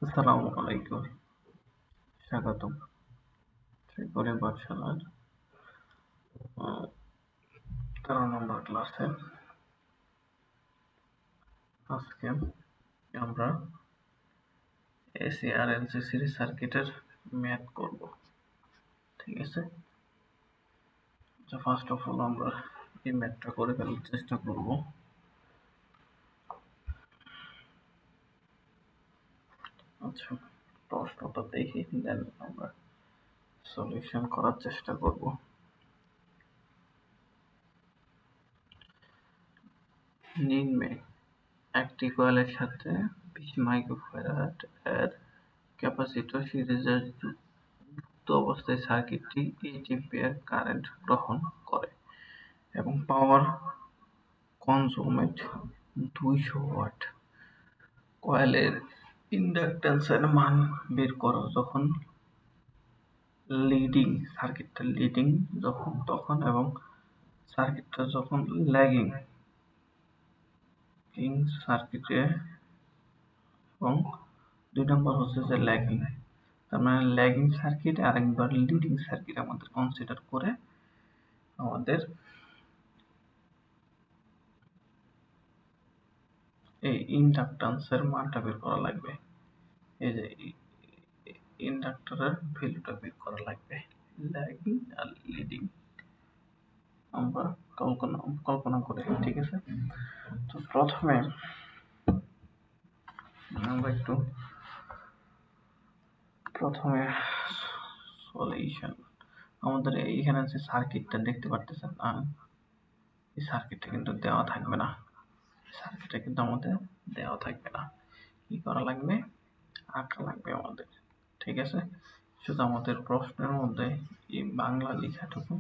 আসসালামু আলাইকুম, স্বাগতম ত্রিপুরা পাঠশালার 13 নম্বর ক্লাসে। আজকে আমরা এসি আর এলসি সিরিজ সার্কিটের ম্যাথ করব। ঠিক আছে, ফার্স্ট অফ অল আমরা এই ম্যাথটা করে ফেলার চেষ্টা করব। আচ্ছা, প্রশ্নটা দেখি, দেন আমরা সলিউশন করার চেষ্টা করব। নিম্নে একটি কয়েলের সাথে 20 মাইক্রোফ্যারাড এর ক্যাপাসিটর সিরিজে যুক্ত অবস্থায় সার্কিটটি 8 অ্যাম্পিয়ার কারেন্ট গ্রহণ করে এবং পাওয়ার কনজুমেট 200 ওয়াট। কয়েলের ইন্ডাক্ট্যান্সের মান বের করো যখন সার্কিটটা লিডিং তখন এবং সার্কিটটা যখন ল্যাগিং সার্কিটে, এবং 2 নম্বর হচ্ছে যে ল্যাগিং। তার মানে ল্যাগিং সার্কিট আর একবার লিডিং সার্কিট আমাদের কনসিডার করে আমাদের এই ইন্ডাক্ট্যান্সের মানটা বের করা লাগবে। এই যে ইন্ডাক্টরের ভ্যালুটা বের করা লাগবে, ল্যাগিং আর লিডিং আমরা কল্পনা করি। ঠিক আছে, তো প্রথমে আমরা সলিউশন, আমাদের এইখানে যে সার্কিটটা দেখতে পারতেছেন না, এই সার্কিটটা কিন্তু দেওয়া থাকবে না। কি করা লাগবে? আঁকা লাগবে আমাদের। ঠিক আছে, শুধু আমাদের প্রশ্নের মধ্যে এই বাংলা লেখাটুকু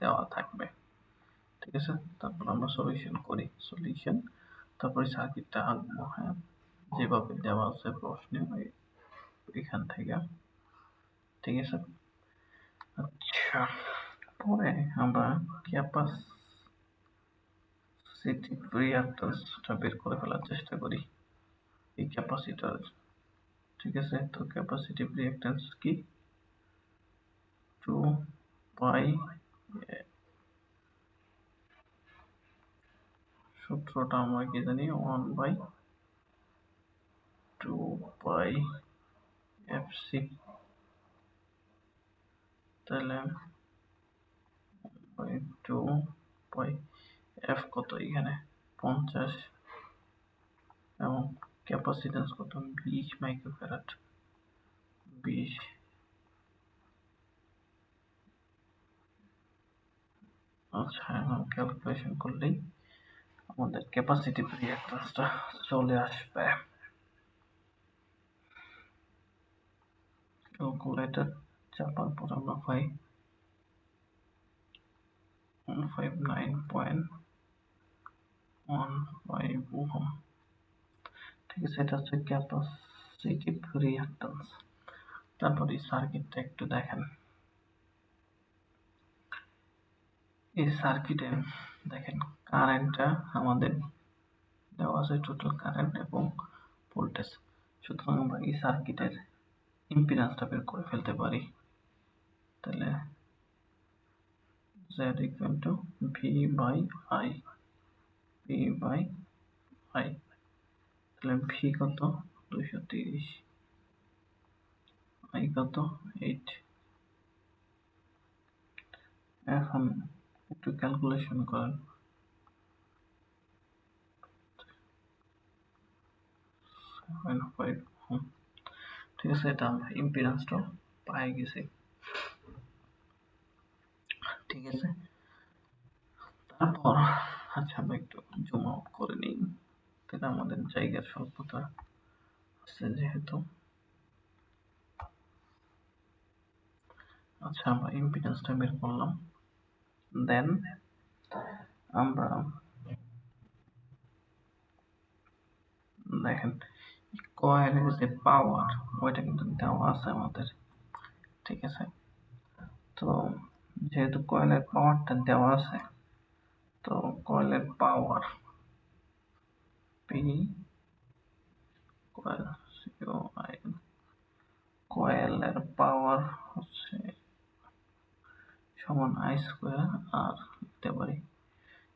দেওয়া থাকবে। ঠিক আছে, তারপর আমরা সলিউশন তারপরে সার্কিটটা আঁকবো। হ্যাঁ, যেভাবে দেওয়া আছে প্রশ্নে এখান থেকে। ঠিক আছে, আচ্ছা, পরে আমরা ক্যাপাসিটিভ রিঅ্যাক্ট্যান্সটা বের করে ফেলার চেষ্টা করি এই ক্যাপাসিটর। ঠিক আছে, তো ক্যাপাসিটিভ রিঅ্যাক্ট্যান্স কি? 2 পাই, সূত্রটা আমরা কি জানি, 1/2 পাই এফসি। তাহলে 2 পাই এফ কত এখানে 50 এবং ক্যাপাসিট্যান্স কত 20 মাইক্রোফ্যারাড। 20, আচ্ছা, এখন ক্যালকুলেশন করলেই আমাদের ক্যাপাসিটিভ রিঅ্যাক্ট্যান্সটা চলে আসবে। ক্যালকুলেটর চাপার পর আমরা পাই 159.15 ওহম। ঠিক আছে, এটা হচ্ছে ক্যাপাসিটিভ রিঅ্যাক্ট্যান্স। তারপর এই সার্কিটটা একটু দেখেন। এই সার্কিটে দেখেন কারেন্টটা আমাদের দেওয়া আছে, টোটাল কারেন্ট এবং ভোল্টেজ। সুতরাং আমরা এই সার্কিটের ইম্পিডেন্সটা বের করে ফেলতে পারি। তাহলে Z equal to V by I, তাহলে V কত 230, I কত 8। এখন একটু ক্যালকুলেশন করেন। 7.5 ওহম। ঠিক আছে, এটা আমরা ইম্পিডেন্সটা পাই গেছি। ঠিক আছে, তারপর আচ্ছা আমরা একটু জুম আউট করে নিই, তাহলে আমাদের জায়গার স্বল্পতা আছে যেহেতু। আচ্ছা, আমরা ইম্পিডেন্সটা বের করলাম, দেন আমরা দেখেন কয়েলের যে পাওয়ার ওইটা কিন্তু দেওয়া আছে আমাদের। ঠিক আছে, তো যেহেতু কয়েলের পাওয়ারটা দেওয়া আছে, তো কয়েলের পাওয়ার পি কয়েল সমান আই স্কোয়ার আর লিখতে পারি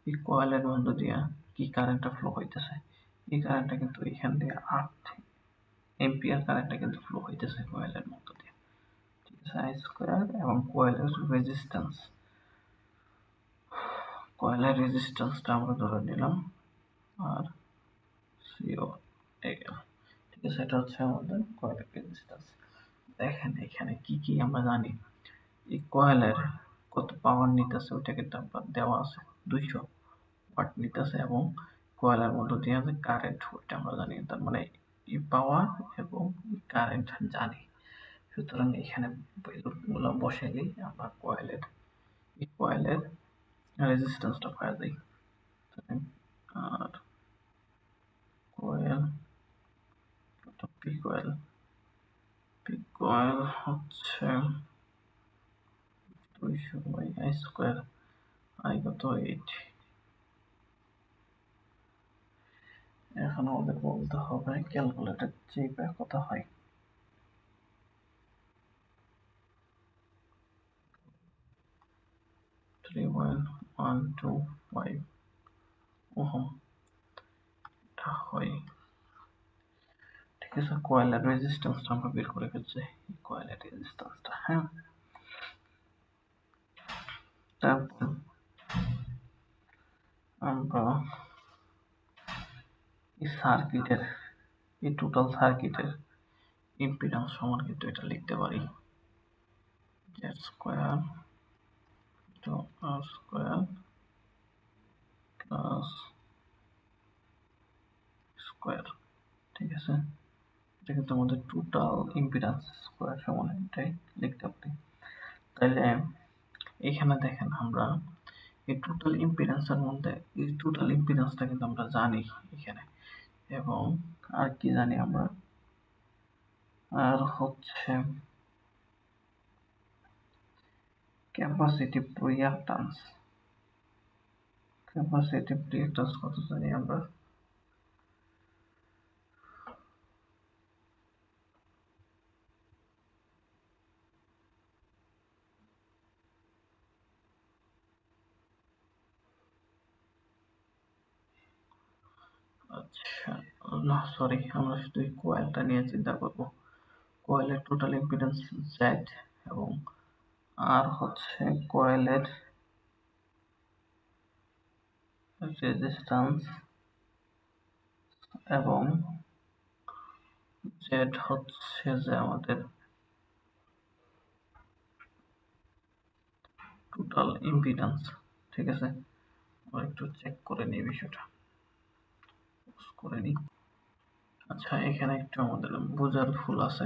এই কয়েলের মধ্য দিয়া কি কারেন্টটা ফ্লো হইতেছে, এই কারেন্টটা কিন্তু এখান দিয়ে 8 এম্পিয়ার কারেন্টটা কিন্তু ফ্লো হইতেছে কয়েলের মধ্য দিয়ে। ঠিক আছে, আই স্কোয়ার এবং কয়েলের রেজিস্ট্যান্সটা আমরা ধরে নিলাম আর সিও এগেল। ঠিক আছে, এটা হচ্ছে আমাদের কয়েলের রেজিস্ট্যান্স। দেখেন এখানে কি কি আমরা জানি, এই কয়েলের কত পাওয়ার নিতেছে ওইটা কিন্তু আপনার দেওয়া আছে 200 ওয়াট নিতেছে এবং কয়েলের মধ্য দিয়ে যে কারেন্ট ওইটা আমরা জানি, তার মানে এই পাওয়ার এবং কারেন্ট জানি। সুতরাং এখানে ভ্যালুগুলো বসাইলেই আমরা কয়েলের রেজিস্ট্যান্সটা পাওয়া যায়। আর কয়েল পি কয়েল হচ্ছে 200 বাই আই স্কোয়ার, আই কত 8। এখন আমাদের বলতে হবে ক্যালকুলেটর চেপে কত হয়। Three point one two five ohm এটা হয়। ঠিক আছে, কয়েলের রেজিস্ট্যান্সটা আমরা বের করে ফেলছি, কয়েলের রেজিস্ট্যান্সটা। হ্যাঁ, তারপর আমরা এই টোটাল সার্কিটের ইম্পিডেন্স সমান কিন্তু এটা লিখতে পারি জেড স্কোয়ার টু আর স্কোয়ার প্লাস স্কোয়ার। ঠিক আছে, এটা কিন্তু আমাদের টোটাল ইম্পিডেন্স স্কোয়ার সমান এটাই লিখতে পারি। তাহলে এখানে দেখেন আমরা এই টোটাল ইম্পিডেন্সের মধ্যে এই টোটাল ইম্পিডেন্সটা কিন্তু আমরা জানি এখানে, এবং আর কি জানি আমরা, আর হচ্ছে ক্যাপাসিটিভ রিঅ্যাক্ট্যান্স কত জানি আমরা, আচ্ছা না সরি, আমরা শুধু এই কয়েলটা নিয়ে চিন্তা করব। কয়েলের টোটাল ইম্পিডেন্স জেড এবং আর হচ্ছে কয়েলের রেজিস্ট্যান্স এবং জেড হচ্ছে যে আমাদের টোটাল ইম্পিডেন্স। ঠিক আছে, আমরা একটু চেক করে নিই বিষয়টা করে নিই। আচ্ছা, এখানে একটু আমাদের বোঝার ভুল আছে।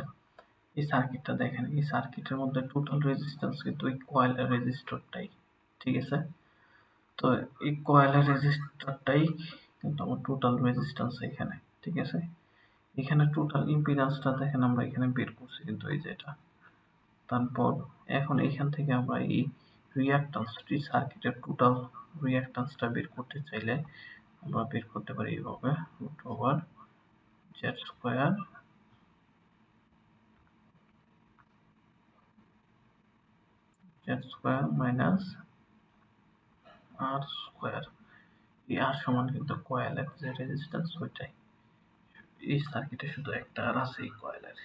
এই সার্কিটটা দেখেন, এই সার্কিটের মধ্যে টোটাল রেজিস্ট্যান্স কিন্তু এই কয়েলের রেজিস্টরটাই। ঠিক আছে, তো এই কয়েলের রেজিস্টরটাই কিন্তু আমার টোটাল রেজিস্ট্যান্স এখানে। ঠিক আছে, এখানে টোটাল ইম্পিডেন্সটা দেখেন আমরা এখানে বের করছি কিন্তু এই যে এটা। তারপর এখন এখান থেকে আমরা এই রিঅ্যাক্ট্যান্সটি সার্কিটের টোটাল রিঅ্যাক্ট্যান্সটা বের করতে চাইলে আমরা বের করতে পারি এইভাবে root over Z square minus R square. এই আর সমান কিন্তু কয়েলের যে রেজিস্ট্যান্স ওইটাই, এই সার্কিটে শুধু একটা আর আছে এই কয়েলের।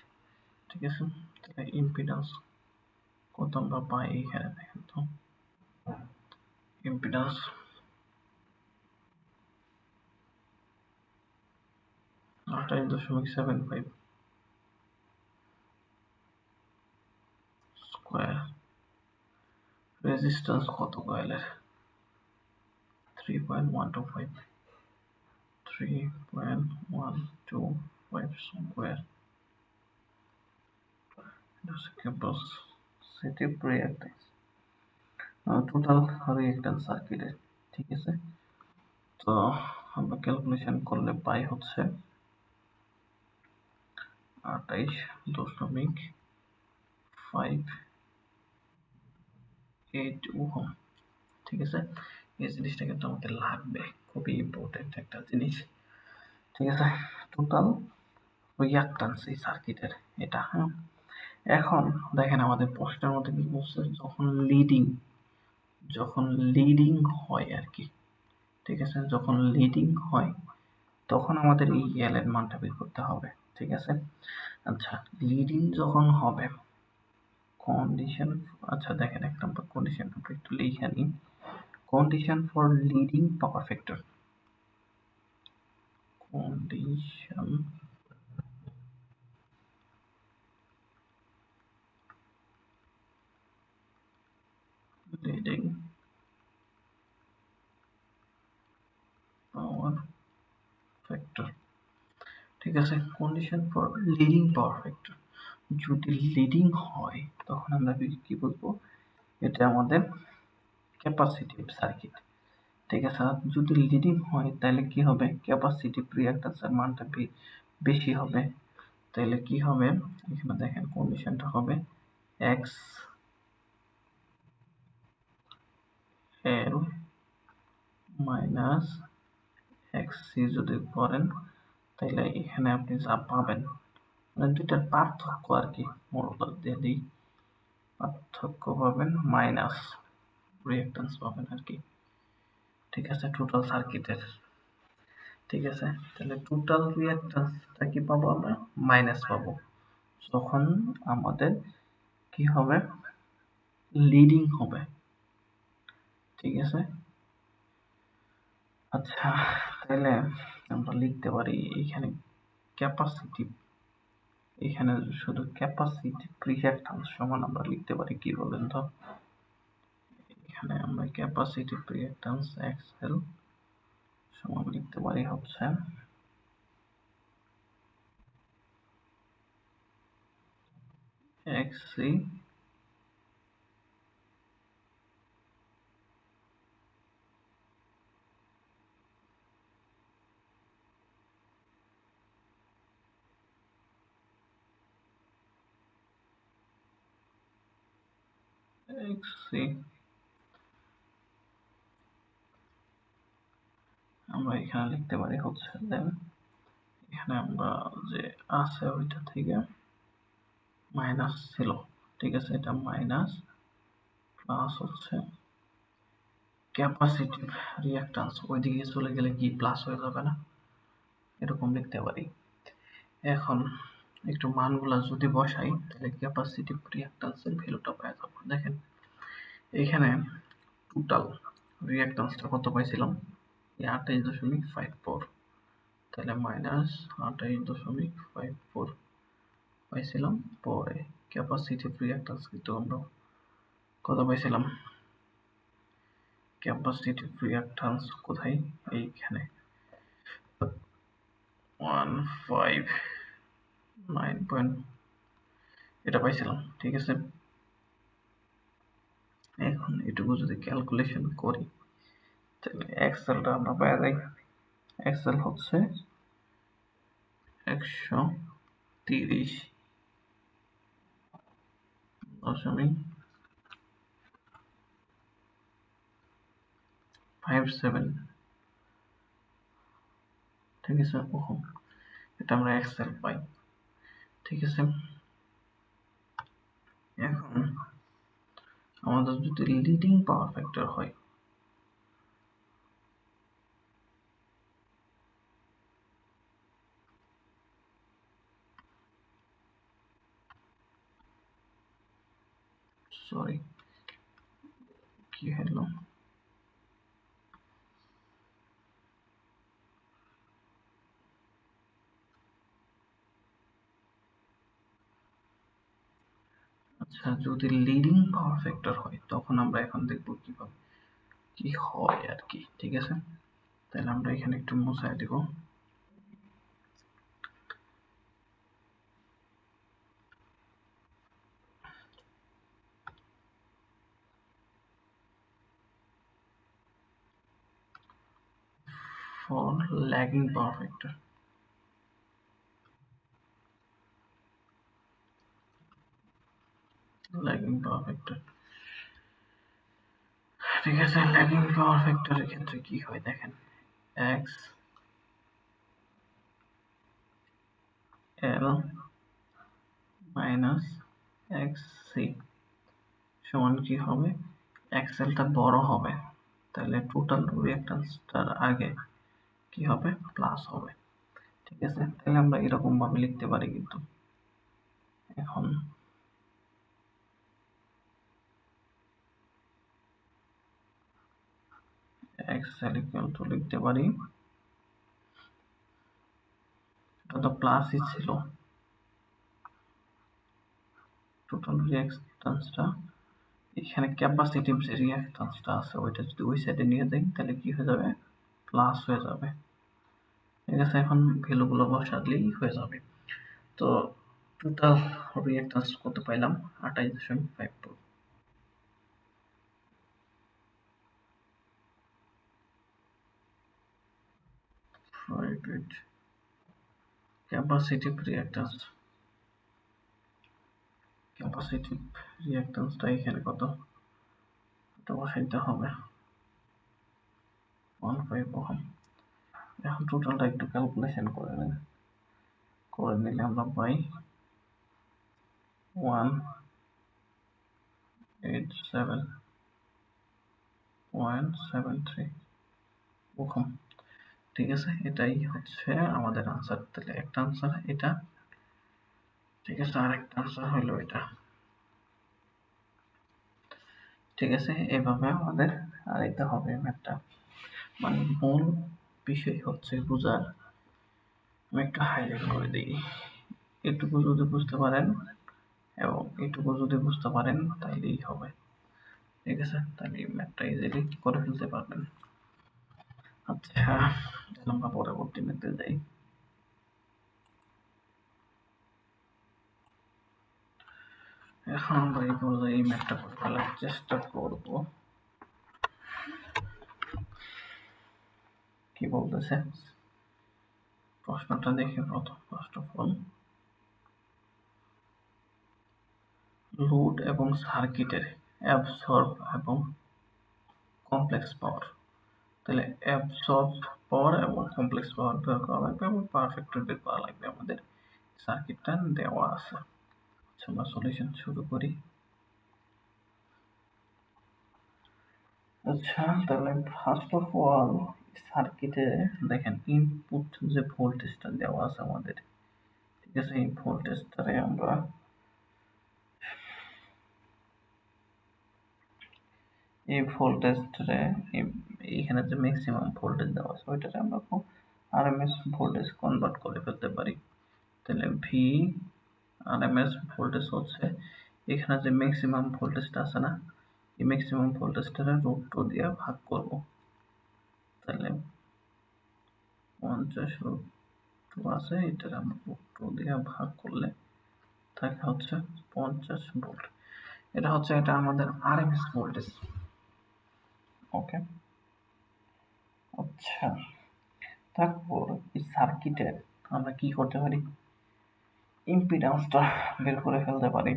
ঠিক আছে, তাহলে ইম্পিডেন্স কত আমরা পাই এখানে দেখেন তো, ইম্পিডেন্স 28.75 স্কোয়ার। রেজিস্ট্যান্স কত কয়েলের 3.125 square. Capacitive reactance total reactance সার্কিটের। ঠিক আছে, তো আমরা ক্যালকুলেশন করলে পাই হচ্ছে 28.58 ওহম। ঠিক আছে, এই জিনিসটা কিন্তু আমাদের লাগবে, খুবই ইম্পর্টেন্ট একটা জিনিস। ঠিক আছে, টোটাল রিঅ্যাক্ট্যান্স এই সার্কিটের এটা। হ্যাঁ, এখন দেখেন আমাদের প্রশ্নের মধ্যে কি বলছে, যখন লিডিং যখন লিডিং হয় আর কি, ঠিক আছে, যখন লিডিং হয় তখন আমাদের এই এল এর মানটা বের করতে হবে, ঠিক আছে। আচ্ছা, লিডিং যখন হবে কন্ডিশন, আচ্ছা দেখেন এক নম্বর কন্ডিশন আমরা একটু লিখে নিই। Condition for leading power factor, condition leading power factor, ঠিক আছে। Condition for leading power factor, যদি লিডিং হয় তখন আমরা কি বলবো, এটা আমাদের ক্যাপাসিটিভ সার্কিট, ঠিক আছে। আর যদি লিডিং হয় তাহলে কি হবে, ক্যাপাসিটিভ রিঅ্যাক্ট্যান্সের মানটা বেশি হবে, তাহলে কি হবে, এখানে দেখেন কন্ডিশনটা হবে এক্স এল মাইনাস এক্স সি যদি করেন তাহলে এখানে আপনি যা পাবেন, মানে দুইটার পার্থক্য আর কি, মূলত দিয়ে দিই, পার্থক্য পাবেন মাইনাস রিঅ্যাক্ট্যান্স পাবেন আর কি, ঠিক আছে, টোটাল সার্কিটের, ঠিক আছে। তাহলে টোটাল রিঅ্যাক্ট্যান্সটা কি পাবো আমরা, মাইনাস পাবো যখন আমাদের কি হবে, লিডিং হবে, ঠিক আছে। আচ্ছা, তাহলে আমরা লিখতে পারি এখানে ক্যাপাসিটিভ, এখানে শুধু ক্যাপাসিটিভ রিঅ্যাক্ট্যান্স সমান আমরা লিখতে পারি কি বলেন তো, এখানে আমরা ক্যাপাসিটিভ রিঅ্যাক্ট্যান্স এক্সএল সমান লিখতে পারি হচ্ছে এক্সসি এক্সসি, আমরা এখানে লিখতে পারি হচ্ছে দেন, এখানে আমরা যে আছে ওইটা থেকে মাইনাস ছিল, ঠিক আছে, এটা মাইনাস প্লাস হচ্ছে ক্যাপাসিটিভ রিঅ্যাক্ট্যান্স, ওইদিকে চলে গেলে কি প্লাস হয়ে যাবে না, এরকম লিখতে পারি। এখন একটু মানগুলা যদি বসাই তাহলে ক্যাপাসিটিভ রিঅ্যাক্ট্যান্সের ভ্যালুটা পাওয়া যাবে। দেখেন এখানে টোটাল রিঅ্যাক্ট্যান্সটা কত পাইছিলাম, 28.54, তাহলে মাইনাস 28.54 পাইছিলাম, পরে ক্যাপাসিটিভ রিঅ্যাক্ট্যান্স কিন্তু আমরা কত পাইছিলাম, ক্যাপাসিটিভ রিঅ্যাক্ট্যান্স কোথায়, এইখানে 159 এটা পাইছিলাম, ঠিক আছে। এখন এটুকু যদি ক্যালকুলেশন করি তাহলে এক্সেলটা আমরা পাওয়া যাই, এক্সেল হচ্ছে 130.57, ঠিক আছে, ওহম, এটা আমরা এক্সেল পাই, ঠিক আছে। এখন আমাদের যদি লিডিং পাওয়ার ফ্যাক্টর হয়, সরি কি হলো, আচ্ছা, যদি লিডিং পাওয়ার ফ্যাক্টর হয় তখন আমরা এখন দেখবো কিভাবে কি হয় আর কি, ঠিক আছে। তাহলে আমরা এখানে একটু মুছাই দেব, for lagging power factor, lagging power factor, ঠিক আছে। ল্যাগিং পাওয়ার ফ্যাক্টরের ক্ষেত্রে কি হয় দেখেন, এক্স এল মাইনাস এক্স সি সমান কি হবে, এক্সেলটা বড় হবে, তাহলে টোটাল রিঅ্যাকট্যান্সটার আগে কি হবে, প্লাস হবে। ঠিক আছে, তাহলে আমরা এরকম ভাবে লিখতে পারি। কিন্তু এখন এক্সেল ইকুয়াল টু লিখতে পারি, এটা তো প্লাসই ছিল, টোটাল রিঅ্যাকট্যান্সটা এখানে ক্যাপাসিটিভ যে রিঅ্যাকট্যান্সটা আছে ওইটা যদি ওই সাইডে নিয়ে যাই তাহলে কি হয়ে যাবে, প্লাস হয়ে যাবে। ঠিক আছে, এখন ভ্যালুগুলো বসালেই হয়ে যাবে। তো টোটাল রিঅ্যাকট্যান্স কত পাইলাম, 28.54। ক্যাপাসিটিভ রিঅ্যাকট্যান্স, ক্যাপাসিটিভ রিঅ্যাকট্যান্সটা এখানে কত, এটা বসাইতে হবে 15 ওহম। এখন টোটালটা একটু ক্যালকুলেশন করে নিলে আমরা পাই 187.73 ওহম। ঠিক আছে, এটাই হচ্ছে আমাদের আনসার। তাহলে একটা আনসার এটা, ঠিক আছে, আরেকটা আনসার হলো এটা। ঠিক আছে, এইভাবে আমাদের আরেকটা হবে ম্যাথটা। মানে মূল বিষয় হচ্ছে বোঝার, আমি একটু হাইলাইট করে দিই। এটুকু যদি বুঝতে পারেন এবং এটুকু যদি বুঝতে পারেন তাইলেই হবে। ঠিক আছে, তাহলে ম্যাথটা ইজিলি করে ফেলতে পারবেন। আচ্ছা, আমরা পরবর্তী ম্যাথে যাই। এখন আমরা এই পর্যায়ে এই ম্যাথটা করে ফেলার চেষ্টা করব। কি বলতেছে প্রশ্নটা দেখে প্রথম, ফার্স্ট অফ অল লোড এবং সার্কিটের অ্যাবসর্ব এবং কমপ্লেক্স পাওয়ার। তাহলে অ্যাবসর্ব পাওয়ার এবং কমপ্লেক্স পাওয়ার বের করা লাগবে এবং পাওয়ার ফ্যাক্টর বের করা লাগবে। আমাদের সার্কিটটা দেওয়া আছে। আচ্ছা, আমরা সলিউশন শুরু করি। আচ্ছা, তাহলে ফার্স্ট অফ অল সার্কিটে দেখেন ইনপুট যে ভোল্টেজটা দেওয়া আছে আমাদের, ঠিক আছে, এই ভোল্টেজটারে আমরা এই ভোল্টেজটারে এইখানে যে ম্যাক্সিমাম ভোল্টেজ দেওয়া আছে ওইটারে আমরা আরএমএস ভোল্টেজ কনভার্ট করে ফেলতে পারি। তাহলে ভি আরএমএস ভোল্টেজ হচ্ছে এখানে যে ম্যাক্সিমাম ভোল্টেজটা আছে না, এই ম্যাক্সিমাম ভোল্টেজটারে √2 দিয়ে ভাগ করব। তাহলে 50 √2 আছে, এটারে আমরা √2 দিয়ে ভাগ করলে থাকে হচ্ছে 50 ভোল্ট। এটা হচ্ছে এটা আমাদের আরএমএস ভোল্টেজ। ওকে, আচ্ছা, তারপর এই সার্কিটে আমরা কি করতে পারি, ইম্পিডেন্সটা বের করে ফেলতে পারি।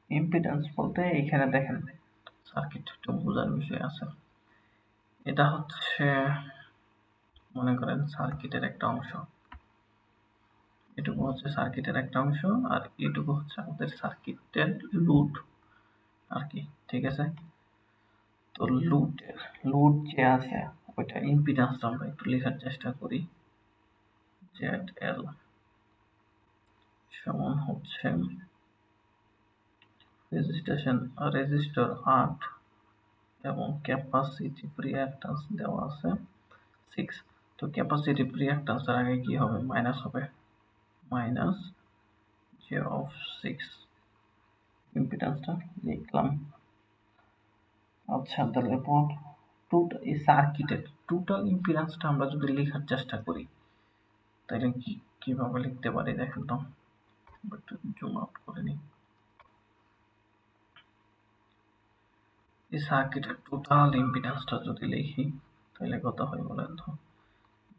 ইম্পিডেন্স বলতে এইখানে দেখেন সার্কিট একটু বোঝার বিষয় আছে। এটা হচ্ছে মনে করেন সার্কিটের একটা অংশ, এটুকু হচ্ছে সার্কিটের একটা অংশ, আর এটুকু হচ্ছে আমাদের সার্কিটের লোড আর কি। ঠিক আছে, তো লোড যে আছে ওইটা ইম্পিডেন্সটা আমরা একটু লেখার চেষ্টা করি। ZL সমান হচ্ছে রেজিস্টর 8 এবং ক্যাপাসিটিভ রিঅ্যাকট্যান্স দেওয়া আছে 6। তো ক্যাপাসিটিভ রিঅ্যাকট্যান্সের আগে কি হবে, মাইনাস হবে, মাইনাস j of 6 ইম্পিডেন্সটা লিখলাম। আচ্ছা, তাহলে এরপর এই সার্কিটের টোটাল ইম্পিডেন্সটা আমরা যদি লেখার চেষ্টা করি তাহলে কিভাবে লিখতে পারি দেখেন তো, একটু জুম আউট করে নিই। এই সার্কিটের টোটাল ইম্পিডেন্সটা যদি লিখি তাহলে কত হয় বলেন তো,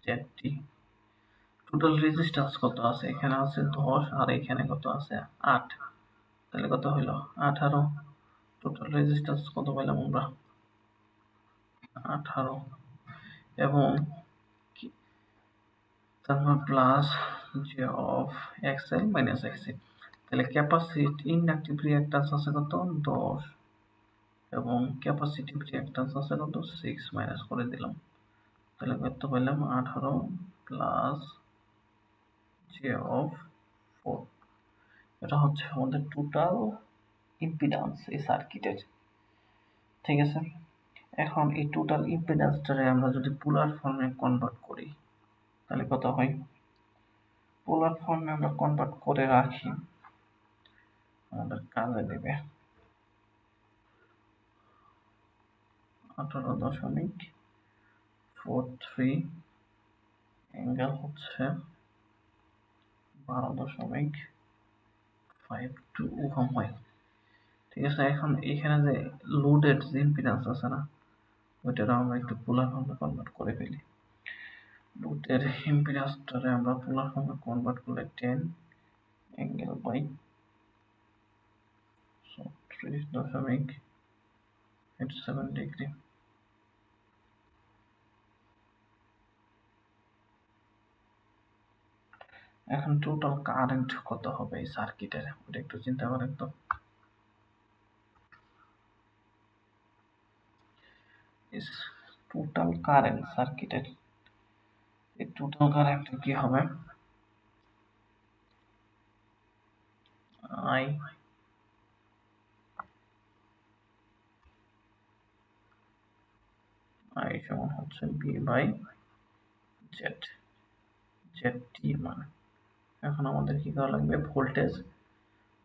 ZT। টোটাল রেজিস্ট্যান্স কত আছে, এখানে আছে 10 আর এখানে কত আছে 8, তাহলে কত হইল 18। টোটাল রেজিস্ট্যান্স কত পেলাম আমরা, 18, এবং তারপর plus j of XL minus XC। তাহলে ক্যাপাসিটি ইনঅ্যাক্টিভ রিঅ্যাক্ট্যান্স আছে কত 10 এবং ক্যাপাসিটিভ রিঅ্যাক্ট্যান্স আছে কত 6 মাইনাস করে দিলাম, তাহলে কত পেলাম 18 প্লাস জে অফ 4। এটা হচ্ছে আমাদের টোটাল ইম্পিডেন্স এই সার্কিটের। ঠিক আছে, এখন এই টোটাল ইম্পিডেন্সটারে আমরা যদি পোলার ফর্মে কনভার্ট করি তাহলে কত হয়, পোলার ফর্মে আমরা কনভার্ট করে রাখি, আমাদের কাজে দেবে 18.43 অ্যাঙ্গেল হচ্ছে 12.52 ওহম হয়। ঠিক আছে, এখন এখানে যে লোডের যে ইম্পিডেন্স আছে না, ওইটারও আমরা একটু পোলার ফর্মে কনভার্ট করে ফেলি। লোডের ইম্পিডেন্সটারে আমরা পোলার ফর্মে কনভার্ট করলে 10 অ্যাঙ্গেল বাই 30.87 ডিগ্রি। এখন টোটাল কারেন্ট কত হবে এই সার্কিটের, ওটা একটু চিন্তা করেন তো। টোটাল কারেন্ট সার্কিটের, এই টোটাল কারেন্ট কি হবে, আই আই সমান হচ্ছে b by z, z t মানে। এখন আমাদের কি করা লাগবে, ভোল্টেজ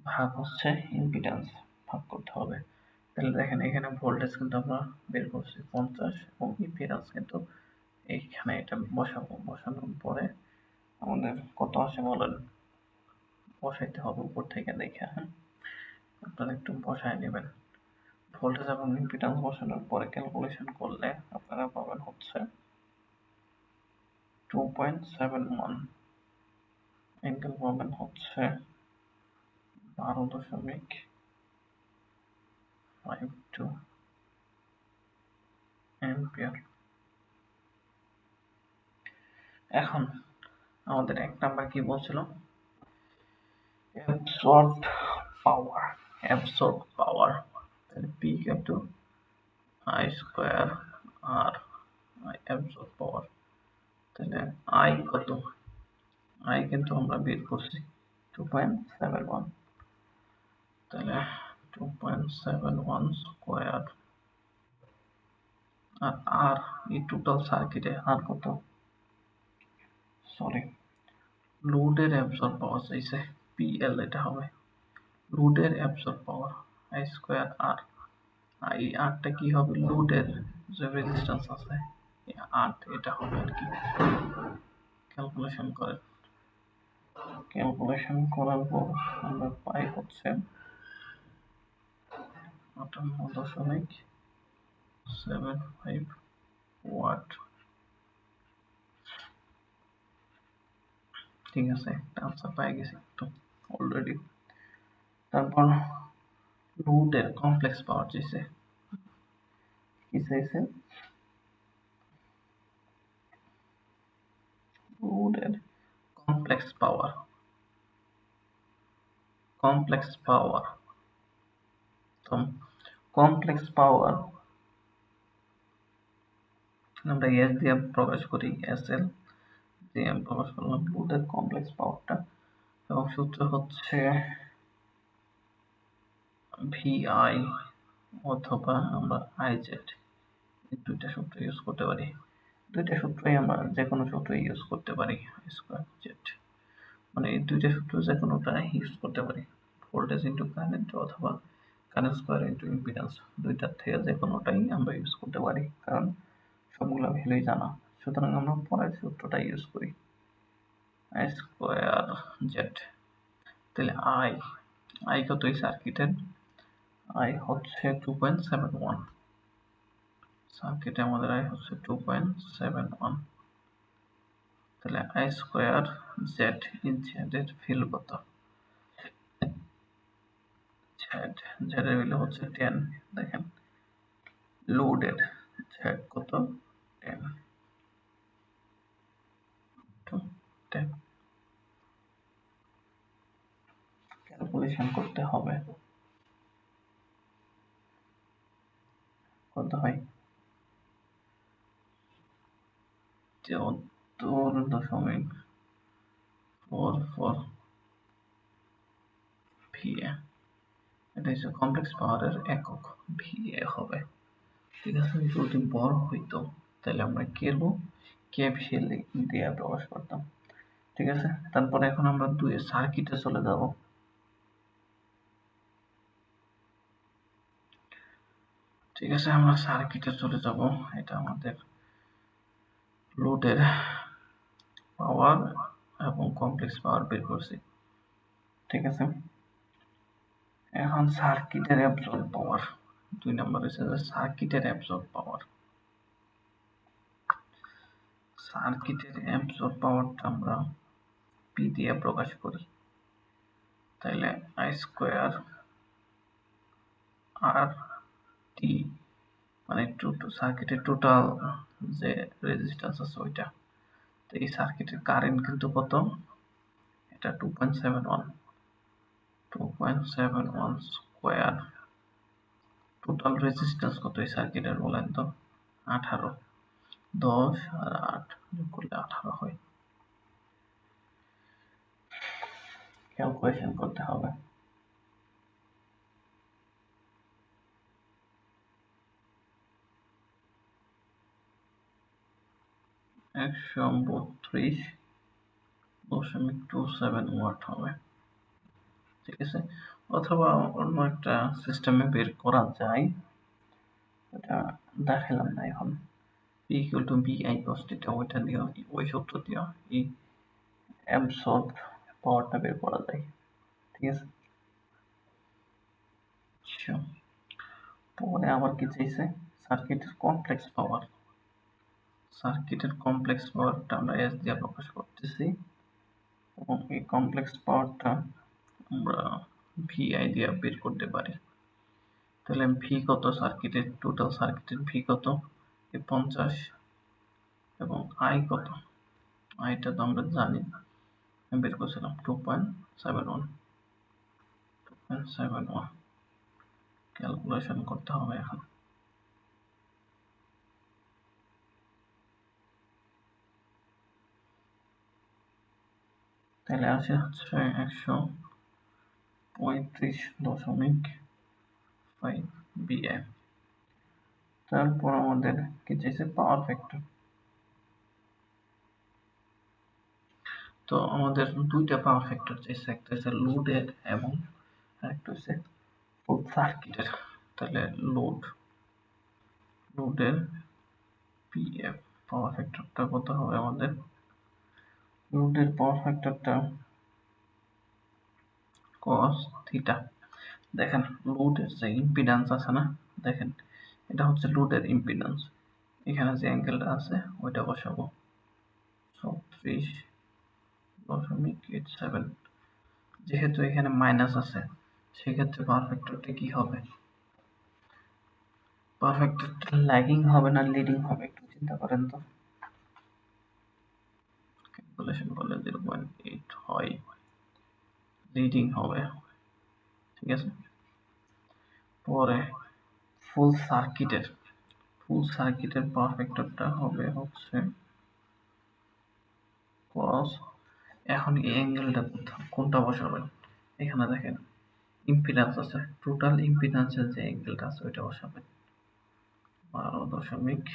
ভাগ হচ্ছে ইম্পিডেন্স ভাগ করতে হবে। তাহলে দেখেন এখানে ভোল্টেজ কিন্তু আমরা বের করছি 50 এবং ইম্পিডেন্স কিন্তু এইখানে এটা বসাবো, বসানোর পরে আমাদের কত আসে বলেন, বসাইতে হবে উপর থেকে দেখে। হ্যাঁ, আপনারা একটু বসায় নেবেন। ভোল্টেজ এবং ইম্পিডেন্স বসানোর পরে ক্যালকুলেশন করলে আপনারা পাবেন হচ্ছে 2.71, অ্যাঙ্গেল পাবেন হচ্ছে 12.52 অ্যাম্পিয়ার। এখন আমাদের এক নাম্বার কি বলছিল, absorbed power, absorbed power, তাহলে P equal I square r absorbed power, তাহলে I কত, I কিন্তু আমরা বের করছি 2.71, তাহলে 2.71 স্কয়ার আর আর এই টোটাল সার্কিটে আর কত, সরি লোডের অ্যাবসর্ব পাওয়ার চাইছে পিএল, এটা হবে লোডের অ্যাবসর্ব পাওয়ার আই স্কয়ার আর, এই আরটা কি হবে, লোডের যে রেজিস্ট্যান্স আছে এই আর এটা হবে আর কি। ক্যালকুলেশন করেন, ক্যালকুলেশন করার পর আমরা পাই হচ্ছে 58.75 ওয়াট। ঠিক আছে, একটা আনসার পাই গেছি তো অলরেডি। তারপর লোডের কমপ্লেক্স পাওয়ার চাইছে, কি চাইছে, লোডের কমপ্লেক্স পাওয়ার, কমপ্লেক্স পাওয়ার, তো কমপ্লেক্স পাওয়ার আমরা এস দিয়ে প্রকাশ করি, এস এল দিয়ে প্রকাশ করলাম লোডের কমপ্লেক্স পাওয়ারটা, এবং সূত্র হচ্ছে ভিআই অথবা আমরা আইজেড, এই দুইটা সূত্র ইউজ করতে পারি। দুইটা সূত্রই আমরা যে কোনো সূত্র ইউজ করতে পারি, আই স্কয়ার জেড মানে এই দুইটা সূত্র যে কোনোটা ইউজ করতে পারি, ভোল্টেজ ইন্টু কারেন্ট অথবা কারেন্ট স্কয়ার ইন্টু ইম্পিডেন্স, দুইটার থেকে যে কোনোটাই আমরা ইউজ করতে পারি, কারণ সবগুলো ভ্যালুই জানা। সুতরাং আমরা পরের সূত্রটা ইউজ করি, আই স্কয়ার জেড। তাহলে আই আই কত এই সার্কিটের, আই হচ্ছে 2.71, সার্কিটে আমাদের আই হচ্ছে 2.71, তাহলে I square Z, in Z এর ভ্যালু কত, জেড জেড এর ভ্যালু হচ্ছে 10, দেখেন লোডের জেড কত 10 to 10, ক্যালকুলেশন করতে হবে। কত হয়? 74.44 VA। এটা হচ্ছে কমপ্লেক্স পাওয়ারের একক, VA হবে। ঠিক আছে, যদি বড় হইতো তাহলে আমরা কেভিএ দিয়ে প্রকাশ করতাম। ঠিক আছে, তারপরে এখন আমরা সার্কিটে চলে যাব। ঠিক আছে, আমরা সার্কিটে চলে যাব। এটা আমাদের লোডের পাওয়ার এবং কমপ্লেক্স পাওয়ার বের করছি। ঠিক আছে, এখন সার্কিটের অ্যাবসর্ব পাওয়ার 2 নম্বর হচ্ছে যে সার্কিটের অ্যাবসর্ব পাওয়ার। সার্কিটের অ্যাবসর্ব পাওয়ারটা আমরা পি দিয়ে প্রকাশ করি। তাহলে আই স্কোয়ার আর টি মানে সার্কিটের টোটাল যে রেজিস্ট্যান্স আছে ওইটা। তো এই সার্কিটের কারেন্ট কিন্তু কত? এটা 2.71 স্কোয়ার। টোটাল রেজিস্ট্যান্স কত এই সার্কিটের বলেন তো? 18। 10 আর 8 যোগ করলে 18 হয়। ক্যালকুলেশন করতে হবে। একশো 32.27 ওয়াট হবে। ঠিক আছে, অথবা অন্য একটা সিস্টেমে বের করা যায়, এটা দেখালাম না এখন। P equal to BI cos theta, ওইটা দিও, ওই সূত্র দিও এই অ্যাবসর্ব পাওয়ারটা বের করা যায়। ঠিক আছে, আচ্ছা, পরে আবার কি চাইছে? সার্কিটের কমপ্লেক্স পাওয়ার। সার্কিটের কমপ্লেক্স পাওয়ারটা আমরা এস দিয়ে প্রকাশ করতেছি এবং এই কমপ্লেক্স পাওয়ারটা আমরা ভিআই দিয়ে বের করতে পারি। তাহলে ভি কত সার্কিটের, টোটাল সার্কিটের ভি কত? 50 এবং আই কত? আইটা তো আমরা জানি, বের করছিলাম 2.71 ক্যালকুলেশন করতে হবে এখন। তাহলে আসে হচ্ছে 135.5 বিএ। তারপর আমাদের কি চাইছে? Power factor. তো আমাদের দুইটা পাওয়ার ফ্যাক্টর চাইছে, একটা হচ্ছে লোডের এবং আরেকটা হচ্ছে ফুল সার্কিটের। তাহলে লোডের পিএফ পাওয়ার ফ্যাক্টরটা কত হবে আমাদের? লোডের পাওয়ার ফ্যাক্টরটা cos থিটা। দেখেন লোডের যে ইম্পিডেন্স আছে না, দেখেন এটা হচ্ছে লোডের ইম্পিডেন্স। এখানে যে অ্যাঙ্গেলটা আছে ওইটা বসাবো 34.87। যেহেতু এখানে মাইনাস আছে সেক্ষেত্রে পাওয়ার ফ্যাক্টরটা কি হবে? পাওয়ার ফ্যাক্টরটা ল্যাগিং হবে না লিডিং হবে? একটু চিন্তা করেন তো। ক্যালকুলেশন করলে 0.8 হয়, লিডিং হবে। ঠিক আছে, পরে ফুল সার্কিটের পাওয়ার ফ্যাক্টরটা হবে হচ্ছে cos। এখন এই অ্যাঙ্গেলটা কোনটা বসাবেন? এখানে দেখেন ইম্পিডেন্স আছে, টোটাল ইম্পিডেন্সের যে অ্যাঙ্গেলটা আছে ওইটা বসাবেন 12.5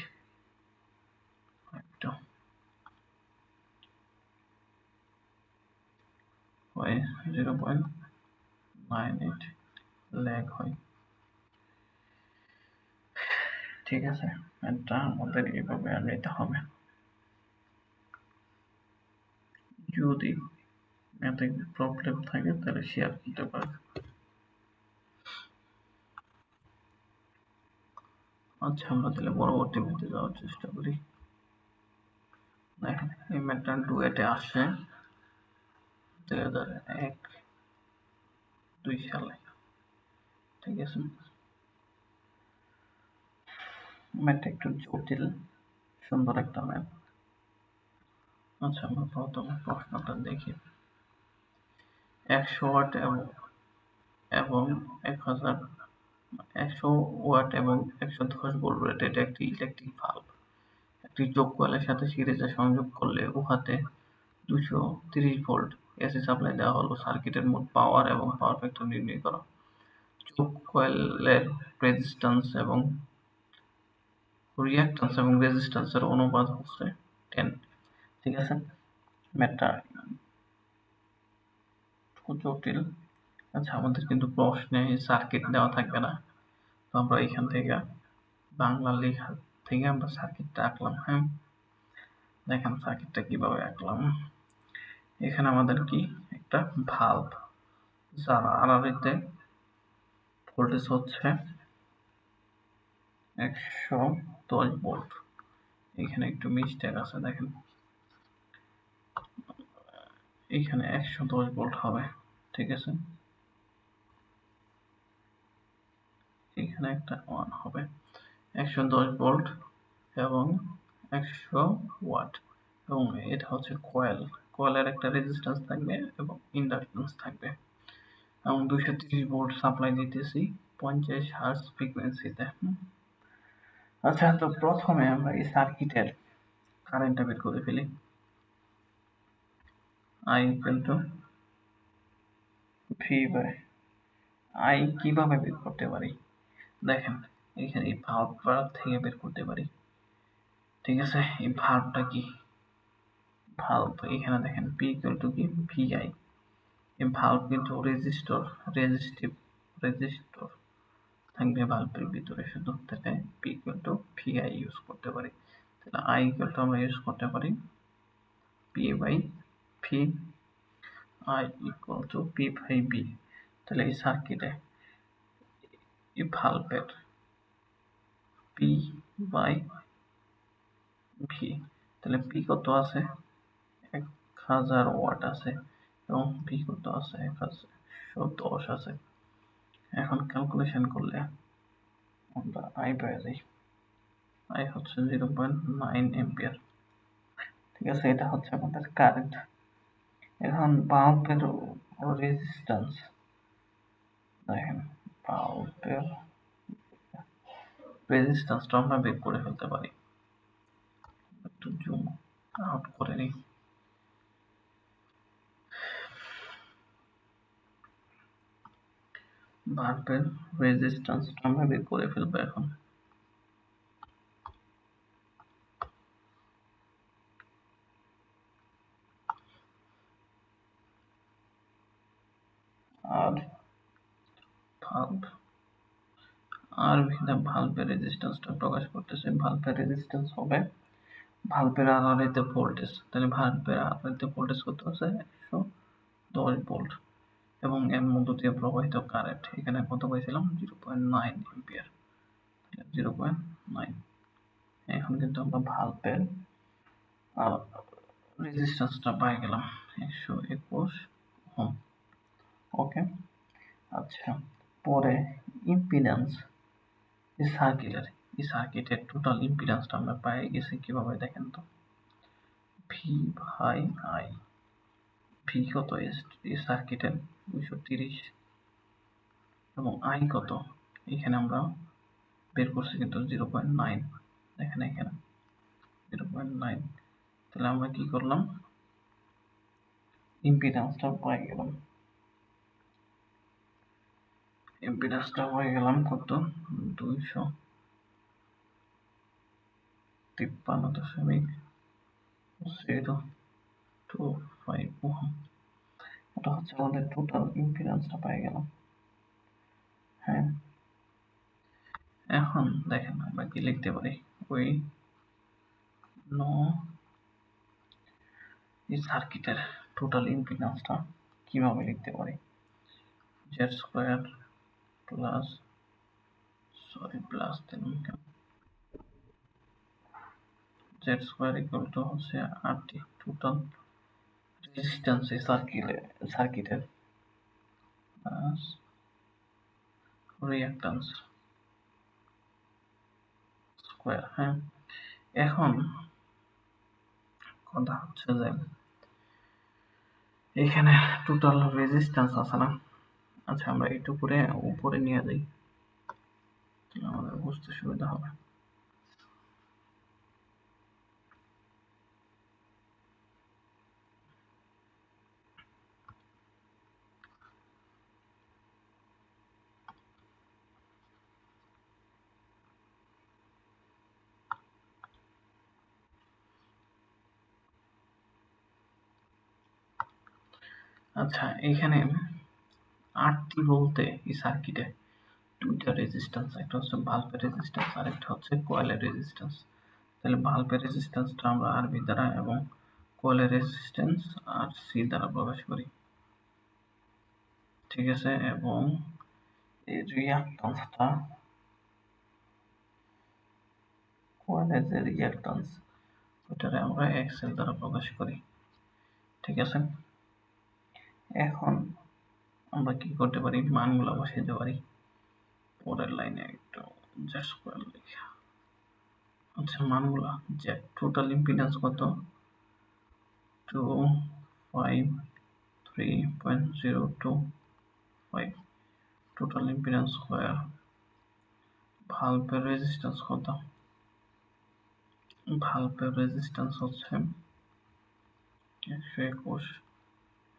হয় 0.98 ল্যাগ হয়। ঠিক আছে, এটা আমাদের এইভাবে নিতে হবে। যদি এতে প্রবলেম থাকে তাহলে শেয়ার করতে পারেন। আচ্ছা, আমরা তাহলে পরবর্তী ম্যাথে যাওয়ার চেষ্টা করি। দেখেন এই ম্যাথটা ডুয়েটে আসে 2001-2 সালে। ঠিক আছে, ম্যাথটা একটু জটিল, সুন্দর একটা ম্যাথ। আচ্ছা, আমরা প্রথমে প্রশ্নটা দেখি। 100 ওয়াট এবং এবং 100 ওয়াট এবং 110 ভোল্ট রেটেড একটি ইলেকট্রিক ভালভ একটি যোগ কয়েলের সাথে সিরিজে সংযোগ করলে উহাতে 230 ভোল্ট এসি সাপ্লাই দেওয়া হলো। সার্কিটের মোট পাওয়ার এবং পাওয়ার ফ্যাক্টর নির্ণয় করো। যোগ কয়েলের রিঅ্যাক্ট্যান্স এবং রেজিস্ট্যান্সের অনুপাত হচ্ছে 10। ঠিক আছে, ম্যাথটা জটিল। আচ্ছা, আমাদের কিন্তু প্রশ্নে সার্কিট দেওয়া থাকবে না, তো আমরা এখান থেকে বাংলা লেখা থেকে আমরা সার্কিটটা আঁকলাম। হ্যাঁ, দেখেন সার্কিটটা কিভাবে আঁকলাম। এখানে আমাদের কি একটা ভালভ, যার আড়াআড়িতে ভোল্টেজ হচ্ছে 110 ভোল্ট। এখানে একটু মিস্টেক আছে, দেখেন এখানে 110 ভোল্ট হবে। ঠিক আছে, এখানে একটা 1 হবে। 110 ভোল্ট এবং 100 ওয়াট, এবং এটা হচ্ছে কয়েলের একটা রেজিস্ট্যান্স থাকবে এবং ইন্ডাকট্যান্স থাকবে, এবং 230 ভোল্ট সাপ্লাই দিতেছি 50 হার্টজ ফ্রিকোয়েন্সিতে। আচ্ছা, তো প্রথমে আমরা এই সার্কিটের কারেন্টটা বের করে ফেলি। I equal to V by I কিভাবে বের করতে পারি, দেখেন এখানে এই ভালভটা থেকে বের করতে পারি। ঠিক আছে, এই ভালভটা কি, ভালভ এখানে দেখেন P equal to কি VI। এই ভালভ কিন্তু রেজিস্টর থাকবে ভালভের ভিতরে শুধু, তাহলে P equal to VI use করতে পারি। তাহলে I equal to আমরা ইউজ করতে পারি P by V, I equal to P by B। তাহলে এই সার্কিটে এই ভালভের P by V, তাহলে P কত আছে, 1000 ওয়াট আছে, এবং V কত আছে, 110 আছে। এখন ক্যালকুলেশন করলে আমরা I পেয়ে যাই। I হচ্ছে 0.9 এম্পিয়ার। ঠিক আছে, এটা হচ্ছে আমাদের কারেন্ট। এখন বাল্বের রেজিস্ট্যান্স, দেখেন বাল্বের রেজিস্ট্যান্সটা আমরা বের করে ফেলতে পারি। একটু জুম আউট করে নিই। বাল্বের রেজিস্ট্যান্সটা আমরা বের করে ফেলবো এখন। আর ভালভের রেজিস্ট্যান্সটা প্রকাশ করতেছে। ভালভের রেজিস্ট্যান্স হবে ভালভের আড়াআড়িতে ভোল্টেজ, তাহলে ভালভের আড়াআড়িতে ভোল্টেজ কত আছে, 110 ভোল্ট, এবং এর মধ্য দিয়ে প্রবাহিত কারেন্ট এখানে কত পাইছিলাম, 0.9 এম্পিয়ার। 0.9। এখন কিন্তু আমরা ভালভের রেজিস্ট্যান্সটা পাই গেলাম 121 ওহম। ওকে, আচ্ছা, পরে ইম্পিডেন্স, এই সার্কিটের টোটাল ইম্পিডেন্সটা আমরা পাই গেছি কিভাবে, দেখেন তো ভি বাই আই। ভি কত এই সার্কিটের 230, এবং আই কত এখানে আমরা বের করছি কিন্তু 0.9, দেখেন এখানে 0.9। তাহলে আমরা কি করলাম, ইম্পিডেন্সটা পাই গেলাম। ইম্পিডেন্সটা হয়ে গেলাম কত, 253.025 ওহম। এটা হচ্ছে আমাদের টোটাল ইম্পিডেন্সটা পাই গেলাম। হ্যাঁ, এখন দেখেন আমরা কি লিখতে পারি, ওই এই সার্কিটের টোটাল ইম্পিডেন্সটা কিভাবে লিখতে পারি, Z square plus Z square equal to হচ্ছে আরটি, টোটাল রেজিস্ট্যান্স এই সার্কিটের প্লাস রিঅ্যাক্ট্যান্স স্কোয়ার। হ্যাঁ, এখন কথা হচ্ছে যে এখানে টোটাল রেজিস্ট্যান্স আছে না, আচ্ছা আমরা একটু করে উপরে নিয়ে যাই, তাহলে আমাদের বুঝতে সুবিধা হবে। আচ্ছা এখানে আরটি বলতে এই সার্কিটে দুইটা রেজিস্ট্যান্স, একটা হচ্ছে বাল্বের রেজিস্ট্যান্স আর একটা হচ্ছে কয়েলের রেজিস্ট্যান্স। তাহলে বাল্বের রেজিস্ট্যান্সটা আমরা আরবি দ্বারা এবং কয়েলের রেজিস্ট্যান্স আর সি দ্বারা প্রকাশ করি, ঠিক আছে। এবং এই রিয়াক্ট্যান্সটা, কয়েলের যে রিয়াক্ট্যান্স ওটারে আমরা এক্সএল দ্বারা প্রকাশ করি, ঠিক আছে। এখন আমরা কি করতে পারি, মানগুলো বসিয়ে দিতে পারি। পরের লাইনে একটু জেড স্কোয়ার লিখি। আচ্ছা মানগুলা, যে টোটাল ইম্পিডেন্স কত, 253.025 টোটাল ইম্পিডেন্স স্কোয়ার। ভালভের রেজিস্ট্যান্স কত, ভালভের রেজিস্ট্যান্স হচ্ছে 121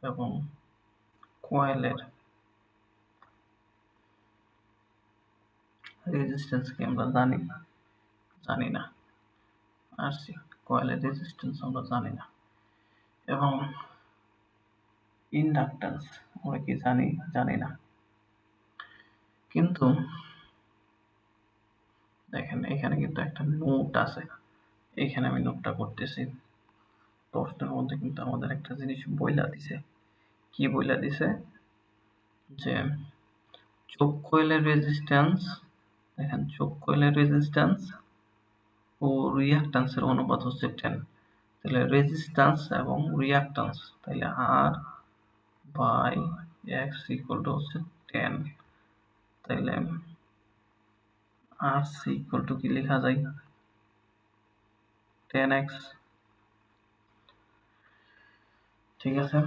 এবং কয়েলের রেজিস্ট্যান্স কি আমরা জানি না। আরসি, কয়েলের রেজিস্ট্যান্স আমরা জানি না। এবং ইন্ডাকট্যান্স আমরা কি জানি না। কিন্তু দেখেন এখানে কিন্তু একটা নোট আছে, এইখানে আমি নোটটা করতেছি। প্রশ্নের মধ্যে কিন্তু আমাদের একটা জিনিস বইলা দিছে। কি বইলা দিছে, যে চোখ কয়েলের রেজিস্ট্যান্স, দেখেন চোখ কয়েলের রেজিস্ট্যান্স ও রিয়াক্ট্যান্সের অনুপাত হচ্ছে 10। তাহলে রেজিস্ট্যান্স এবং রিয়াক্ট্যান্স, তাহলে আর বাই এক্স ইকুয়াল টু হচ্ছে 10। তাহলে আর সি ইকুয়াল টু কি লেখা যায়, 10x, ঠিক আছে।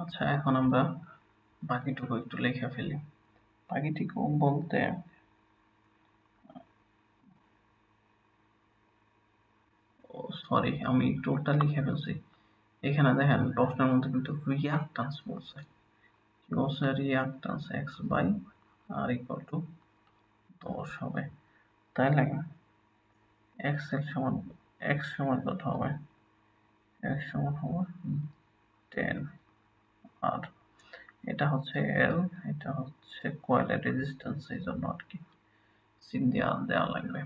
আচ্ছা এখন আমরা বাকিটুকু একটু লিখে ফেলি। বাকিটুকু বলতে সরি আমি টোটাল লিখে ফেলছি। এখানে দেখেন প্রশ্নের মধ্যে কিন্তু রিয়াক্ট্যান্স বলছে, কি বলছে, reactance x by r equal to 10 হবে। তাহলে এক্স এর সমান, এক্স সমান কত হবে, এক্স সমান হবে 10 আর এটা হচ্ছে এল, এটা হচ্ছে কয়েলের রেজিস্ট্যান্স, এই জন্য আর কি সিন দেওয়া লাগবে।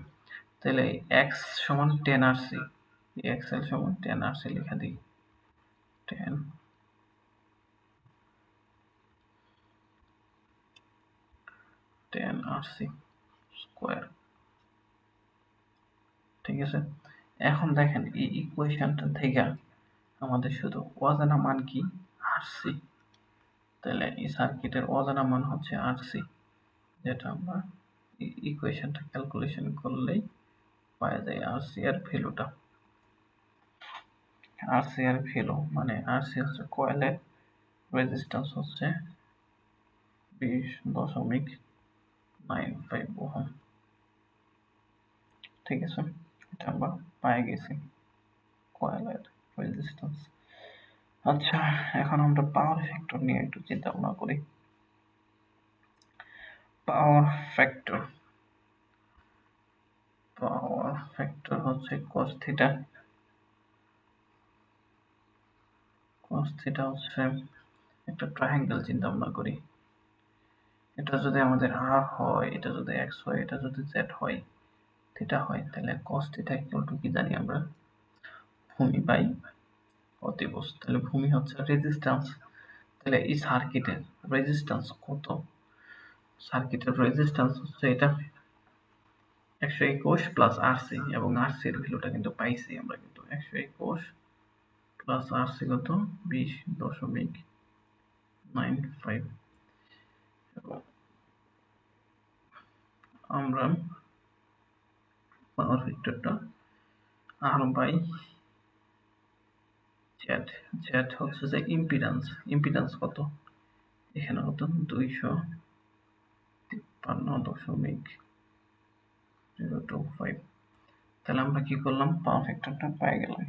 তাহলে এক্স সমান 10 আর সি, এক্স এল সমান 10 আর সি লিখে দিই, 10 আর সি স্কোয়ার, ঠিক আছে। এখন দেখেন এই ইকুয়েশনটা থেকে আমাদের শুধু অজানা মান কি, আর সি। তাহলে এই সার্কিটের অজানা মান হচ্ছে আর সি, যেটা আমরা ইকুয়েশনটা ক্যালকুলেশন করলেই পাওয়া যায় আর সি এর ভ্যালুটা। আর সি এর ভ্যালু মানে আর সি হচ্ছে কয়েলের রেজিস্ট্যান্স হচ্ছে 20.95 ওহম, ঠিক আছে। এটা আমরা পেয়ে গেছি কয়েলের রেজিস্ট্যান্স। আচ্ছা এখন আমরা পাওয়ার ফ্যাক্টর নিয়ে একটু চিন্তা ভাবনা করি। পাওয়ার ফ্যাক্টর, পাওয়ার ফ্যাক্টর হচ্ছে cos থিটা। cos থিটা হচ্ছে একটা ট্রায়াঙ্গেল চিন্তা ভাবনা করি। এটা যদি আমাদের আর হয়, এটা যদি এক্স হয়, এটা যদি জেড হয়, থিটা হয়, তাহলে cos থিটা ইকুয়াল টু কি জানি আমরা, ভূমি বাই অতিভুজ। তাহলে ভূমি হচ্ছে রেজিস্ট্যান্স, তাহলে এই সার্কিটের রেজিস্ট্যান্স কত, সার্কিটের রেজিস্ট্যান্স হচ্ছে এটা 121 প্লাস আরসি, এবং আরসি এর ভ্যালুটা কিন্তু পাইছি আমরা, কিন্তু 121 প্লাস আরসি কত, 20.95। এবং আমরা পাওয়ার ফ্যাক্টরটা আর বাই জেড। জেড হচ্ছে যে ইম্পিডেন্স। ইম্পিডেন্স কত? এখানে কত? 253.025। তাহলে আমরা কি করলাম? পাওয়ার ফ্যাক্টরটা পেয়ে গেলাম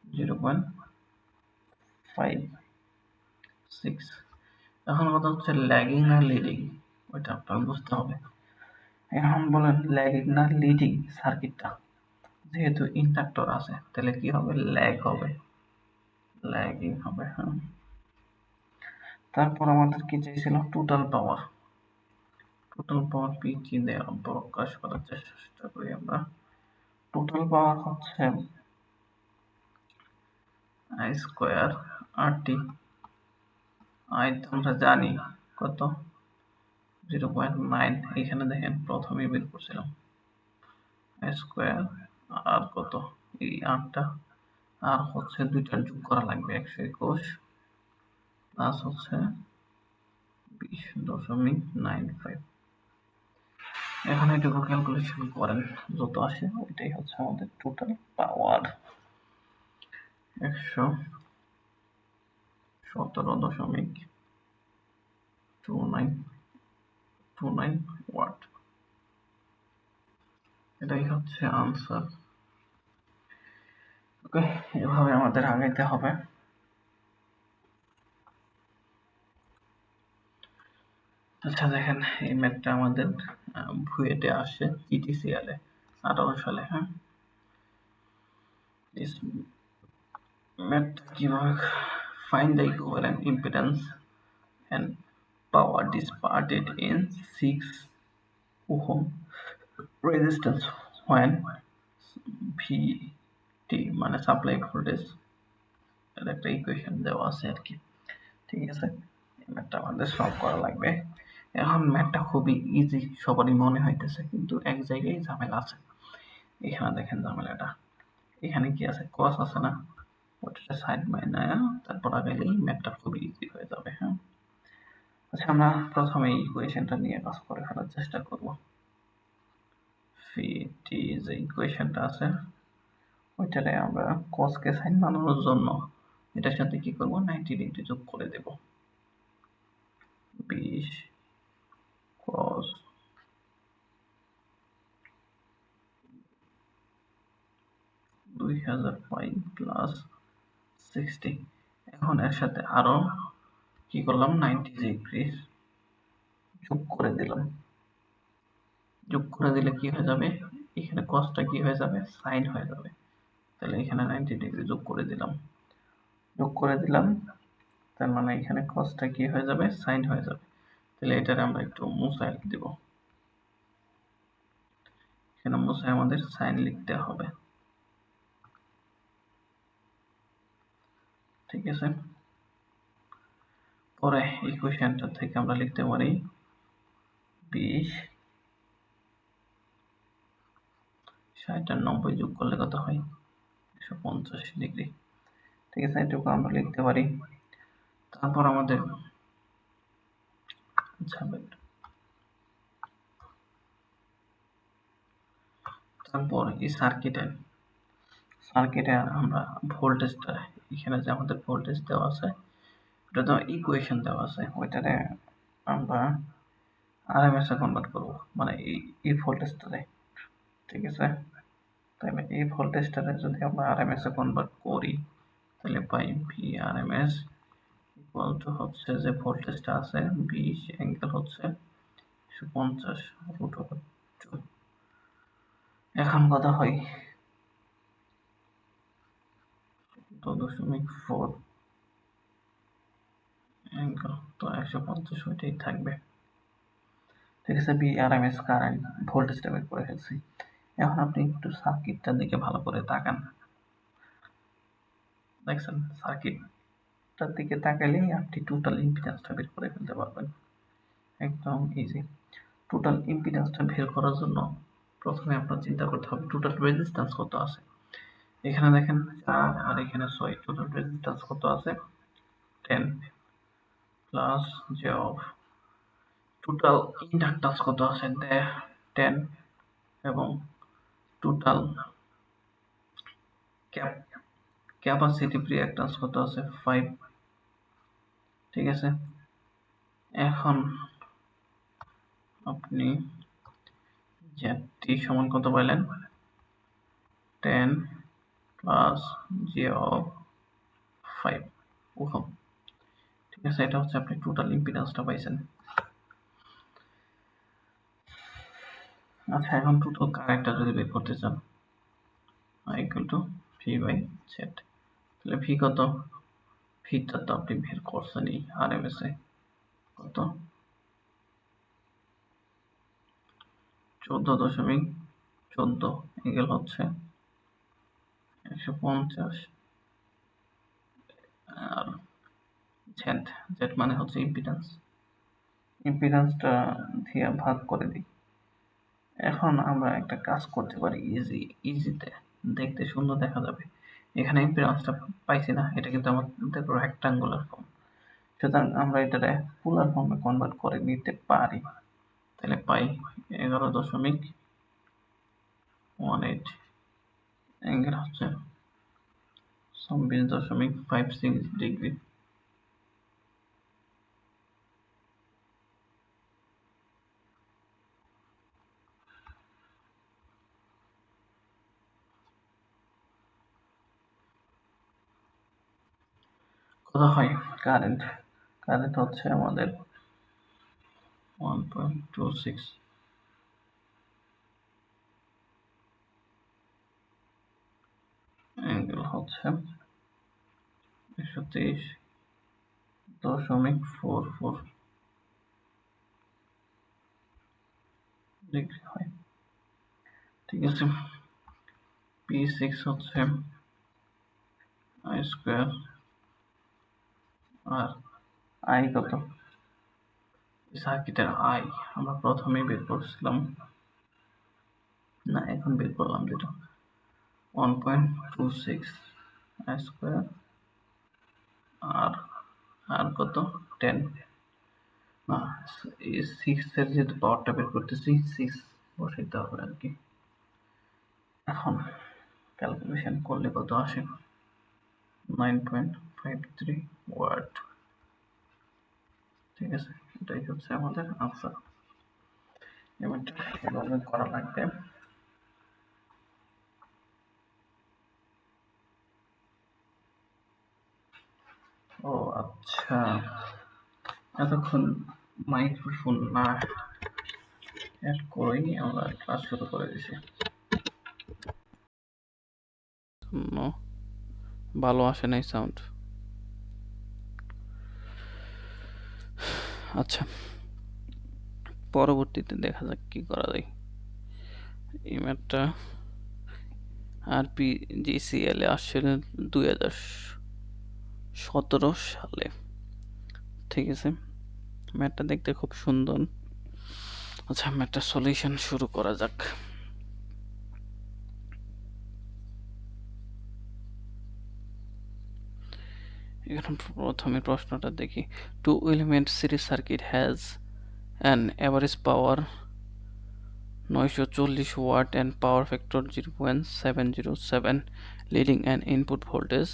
0.56। এখন কথা হচ্ছে ল্যাগিং না লিডিং, ওইটা আপনার বুঝতে হবে। এখন বলেন ল্যাগিং না লিডিং সার্কিটটা? যেহেতু ইন্ডাক্টর আছে তাহলে কি হবে? ল্যাগ হবে, ল্যাগিং হবে। হ্যাঁ, তারপর আমাদের কি চাইছিল? Total power. Total power PT দিয়ে প্রকাশ করার চেষ্টা করি আমরা। টোটাল পাওয়ার হচ্ছে I square r t. I তো আমরা জানি কত? 0.9। এখানে দেখেন প্রথমেই বের করছিলাম আই স্কোয়ার আর কত? এই 8টা আর হচ্ছে 2টা যোগ করা লাগবে, 121 প্লাস হচ্ছে 20.95। এখন এটুকু ক্যালকুলেশন করেন, যত আসে ওইটাই হচ্ছে আমাদের টোটাল পাওয়ার। 117.2929 ওয়াট। এটাই হচ্ছে আনসার। ওকে, এভাবে আমাদের আগাইতে হবে। আচ্ছা দেখেন, এই ম্যাথটা আমাদের ভুয়েটে আসে ইটিসিএল এ 18 সালে। হ্যাঁ, ম্যাথটা কিভাবে? Find the equivalent impedance and power dissipated in 6 ohm resistance when VT মানে সাপ্লাই ভোল্টেজ এর একটা ইকুয়েশন দেওয়া আছে আর কি। ঠিক আছে, এই ম্যাথটা আমাদের সলভ করা লাগবে। এখন ম্যাথটা খুবই ইজি সবারই মনে হইতেছে, কিন্তু এক জায়গায় ঝামেলা আছে। এখানে দেখেন ঝামেলাটা, এখানে কি আছে? কস আছে না, ওটা সাইড মাইনা তারপর আগাইলেই ম্যাথটা খুবই ইজি হয়ে যাবে। হ্যাঁ, আচ্ছা আমরা প্রথমে এই ইকুয়েশনটা নিয়ে কাজ করে ফেলার চেষ্টা করব। ফিটি যে ইকুয়েশনটা আছে ওইটারে আমরা কসকে সাইন বানানোর জন্য এটার সাথে কি করব? 90 ডিগ্রি যোগ করে দেব। 20 cos 2000 পাই প্লাস 60। এখন এর সাথে আরো কি করলাম? 90 ডিগ্রি যোগ করে দিলাম। যোগ করে দিলে কি হয়ে যাবে? এখানে কসটা কি হয়ে যাবে? সাইন হয়ে যাবে। তাহলে এখানে 90 ডিগ্রি যোগ করে দিলাম। তার মানে এখানে কসটা কি হয়ে যাবে? সাইন হয়ে যাবে। তাহলে এটারে আমরা একটু মুছাই দিব। এখানে মুছাই আমাদের সাইন লিখতে হবে। ঠিক আছে, পরে ইকুয়েশনটা থেকে আমরা লিখতে পারি 20 60 আর 90 যোগ করলে কত হয়? 150 ডিগ্রি। ঠিক আছে, এটুকু আমরা লিখতে পারি। তারপর আমাদের তারপর এই সার্কিটে আমরা ভোল্টেজটা, এখানে যে আমাদের ভোল্টেজ দেওয়া আছে ওটা তো ইকুয়েশন দেওয়া আছে, ওইটারে আমরা আরএমএস এ কনভার্ট করব, মানে এই ভোল্টেজটারে। ঠিক আছে, তাহলে এই ভোল্টেজটারে যদি আমরা আরএমএস এ কনভার্ট করি তাহলে পাই ভি আরএমএস ইকুয়াল টু হচ্ছে যে ভোল্টেজটা আছে 20 অ্যাঙ্গেল হচ্ছে 150 রুট ওভার 2। এখন কথা হয় 2.4 অ্যাঙ্গেল, তো 150 ওইটাই থাকবে। ঠিক আছে, বি আরএমএস কারেন্ট ভোল্টেজটা বের করে ফেলছি। এখন আপনি একটু সার্কিটটার দিকে ভালো করে তাকান। দেখছেন, সার্কিটটার দিকে তাকালেই আপনি টোটাল ইম্পিডেন্সটা বের করে ফেলতে পারবেন, একদম ইজি। টোটাল ইম্পিডেন্সটা বের করার জন্য প্রথমে আপনার চিন্তা করতে হবে টোটাল রেজিস্ট্যান্স কত আছে। এখানে দেখেন 4 আর এখানে 6, টোটাল রেজিস্ট্যান্স কত আছে? 10 প্লাস যে অফ টোটাল ইন্ডাক্ট্যান্স কত আছে? 10 এবং টোটাল ক্যাপ ক্যাপাসিটিভ রিঅ্যাক্ট্যান্স কত আছে 5, ঠিক আছে। এখন আপনি জ্যাটি সমান কত পাইলেন 10 প্লাস জি অফ 5 ওহম, ঠিক আছে। এটা হচ্ছে আপনি টোটাল ইম্পিডেন্সটা পাইছেন। আচ্ছা, এখন টোটাল কারেন্টটা যদি বের করতে চান equal to v by z, তাহলে ভি কত, ভিটা তো আপনি বের করছেনই আরএমএস এ, কত 14.14 এঙ্গেল হচ্ছে 150, আর জেড, জেড মানে হচ্ছে ইম্পিডেন্স, ইম্পিডেন্সটা দিয়ে ভাগ করে দিই। এখন আমরা একটা কাজ করতে পারি, ইজিতে দেখতে সুন্দর দেখা যাবে। এখানে ইম্পিডেন্সটা পাইছি না, এটা কিন্তু আমাদের রেক্টাঙ্গুলার ফর্ম, সুতরাং আমরা এটাকে পোলার ফর্মে কনভার্ট করে নিতে পারি। তাহলে পাই 11.18 অ্যাঙ্গেল হচ্ছে 26.56 ডিগ্রি। কত হয় কারেন্ট, কারেন্ট হচ্ছে আমাদের 1.26, অ্যাঙ্গেল হচ্ছে 123.44 ডিগ্রি হয়, ঠিক আছে। P6 হচ্ছে আই স্কোয়ার, আর আই কত, সার্কিটের আই আমরা প্রথমেই বের করছিলাম, না এখন বের করলাম যেটা 1.26 আই স্কোয়ার, আর আর কত 10, না এই 6 এর যেহেতু পাওয়ারটা বের করতেছি 6 বসাইতে হবে আর কি। এখন ক্যালকুলেশন করলে কত আসে 9.53 ওয়াট, ঠিক আছে। এটাই হচ্ছে আমাদের আনসার। এবারটা এভাবে করা লাগবে। ও আচ্ছা, এতক্ষণ মাইক্রোফোন না অ্যাড করেই আমরা ক্লাস শুরু করে দিছি। ভালো আসে নাই সাউন্ড। আচ্ছা, পরবর্তীতে দেখা যাক কি করা যায়। এই ম্যাথটা আরপিজিসিএল এ আসছিল 2017 সালে, ঠিক আছে। ম্যাথটা দেখতে খুব সুন্দর। আচ্ছা, ম্যাথটা সলিউশন শুরু করা যাক। এখন প্রথমে প্রশ্নটা দেখি, two element series circuit has an average power 940 watt and power factor 0.707, leading an input voltage,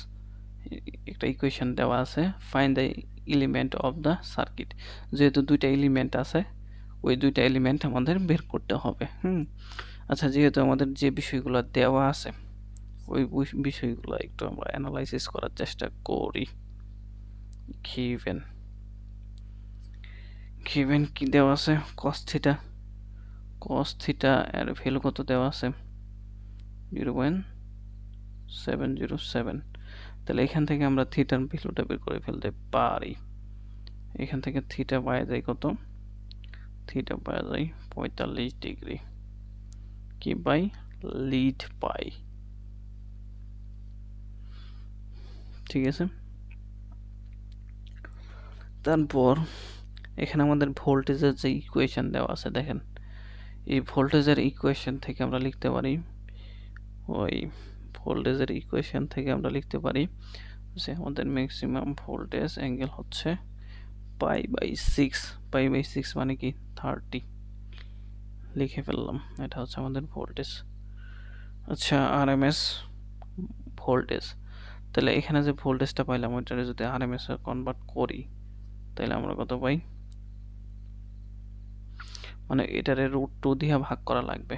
একটা ইকুয়েশন দেওয়া আছে, find the element of the circuit. যেহেতু দুইটা এলিমেন্ট আছে, ওই দুইটা এলিমেন্ট আমাদের বের করতে হবে। আচ্ছা, যেহেতু আমাদের যে বিষয়গুলো দেওয়া আছে ওই বিষয়গুলো একটু আমরা অ্যানালাইসিস করার চেষ্টা করি। গিভেন কি দেওয়া আছে, cos থিটা এর ভ্যালু কত দেওয়া আছে 0.707, তাহলে এখান থেকে আমরা থিটার ভ্যালুটা বের করে ফেলতে পারি। এখান থেকে থিটা পাওয়া যায় কত, থিটা পাওয়া যায় 45 ডিগ্রি, কি বাই লিড পাই, ঠিক আছে। তারপর এখানে আমাদের ভোল্টেজের যে ইকুয়েশন দেওয়া আছে, দেখেন এই ভোল্টেজের ইকুয়েশন থেকে আমরা লিখতে পারি, ওই ভোল্টেজের ইকুয়েশন থেকে আমরা লিখতে পারি যে আমাদের ম্যাক্সিমাম ভোল্টেজ অ্যাঙ্গেল হচ্ছে π/6, π/6 মানে কি 30, লিখে ফেললাম, এটা হচ্ছে আমাদের ভোল্টেজ। আচ্ছা, আরএমএস ভোল্টেজ, তাহলে এখানে যে ভোল্টেজটা পাইলাম ওইটারে যদি আরএমএস এ কনভার্ট করি তাহলে আমরা কত পাই, মানে এটারে √2 দিয়ে ভাগ করা লাগবে,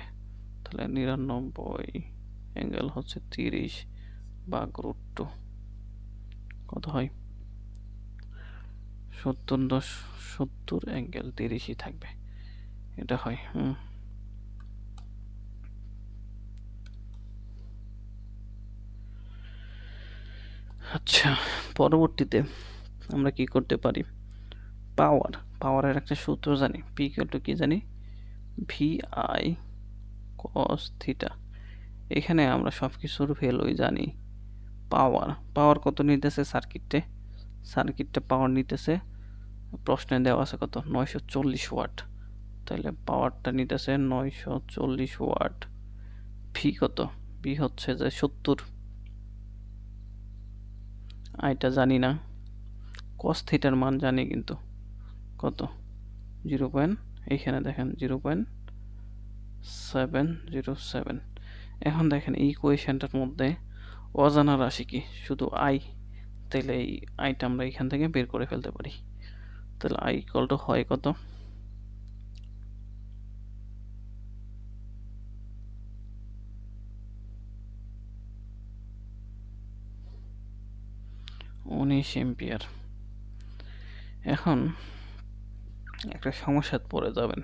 তাহলে 99 অ্যাঙ্গেল হচ্ছে 30 ভাগ √2 কত হয় 70 অ্যাঙ্গেল 30ই থাকবে, এটা হয়। আচ্ছা, পরবর্তীতে আমরা কি করতে পারি, পাওয়ারের একটা সূত্র জানি, পি ইকুয়াল টু কি জানি, VI cos থিটা। এখানে আমরা সবকিছুর ভ্যালুই জানি। পাওয়ার কত নিতেছে সার্কিটে পাওয়ার নিতেছে, প্রশ্নে দেওয়া আছে কত 940 ওয়াট, তাহলে পাওয়ারটা নিতেছে 940 ওয়াট। ভি কত, ভি হচ্ছে যে 70, এটা জানি না। cos থিটার মান জানি কিন্তু কত 0. এইখানে দেখেন 0.707। এখন দেখেন এই ইকুয়েশনটার মধ্যে অজানা রাশি কি, শুধু আই, তাহলে এই আইটা আমরা এখান থেকে বের করে ফেলতে পারি। তাহলে আই ইকুয়াল টু হয় কত, উনিশ এম্পিয়ার। এখন একটা সমস্যায় পড়ে যাবেন,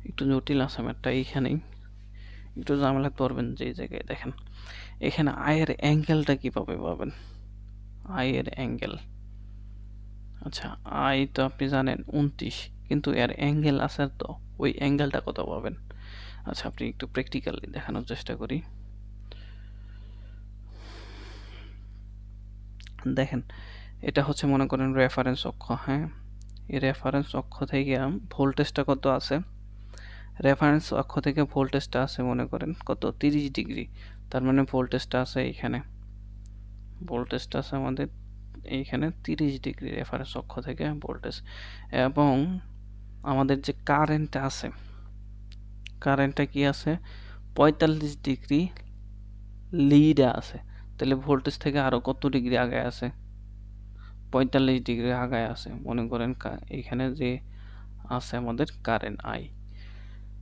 একটু জটিল আছে ম্যাথটা, এইখানেই একটু ঝামেলা পড়বেন। যে জায়গায় দেখেন এখানে আয়ের অ্যাঙ্গেলটা কিভাবে পাবেন, আয়ের অ্যাঙ্গেল, আচ্ছা আই তো আপনি জানেন 29, কিন্তু এর অ্যাঙ্গেল আছে তো, ওই অ্যাঙ্গেলটা কত পাবেন। আচ্ছা আপনি একটু প্র্যাকটিক্যালি দেখানোর চেষ্টা করি। দেখেন এটা হচ্ছে মনে করেন রেফারেন্স অক্ষ, হ্যাঁ, এই রেফারেন্স অক্ষ থেকে ভোল্টেজটা কত আছে, রেফারেন্স অক্ষ থেকে ভোল্টেজটা আছে মনে করেন কত 30 ডিগ্রি, তার মানে ভোল্টেজটা আছে এইখানে, ভোল্টেজটা আছে আমাদের এইখানে 30 ডিগ্রি রেফারেন্স অক্ষ থেকে ভোল্টেজ, এবং আমাদের যে কারেন্টটা আছে, কারেন্টটা কি আছে 45 ডিগ্রি লিডে আছে, তাহলে ভোল্টেজ থেকে আরো কত ডিগ্রি আগে আছে, 45 ডিগ্রি আগায় আছে। মনে করেন এখানে যে আছে আমাদের কারেন্ট আই,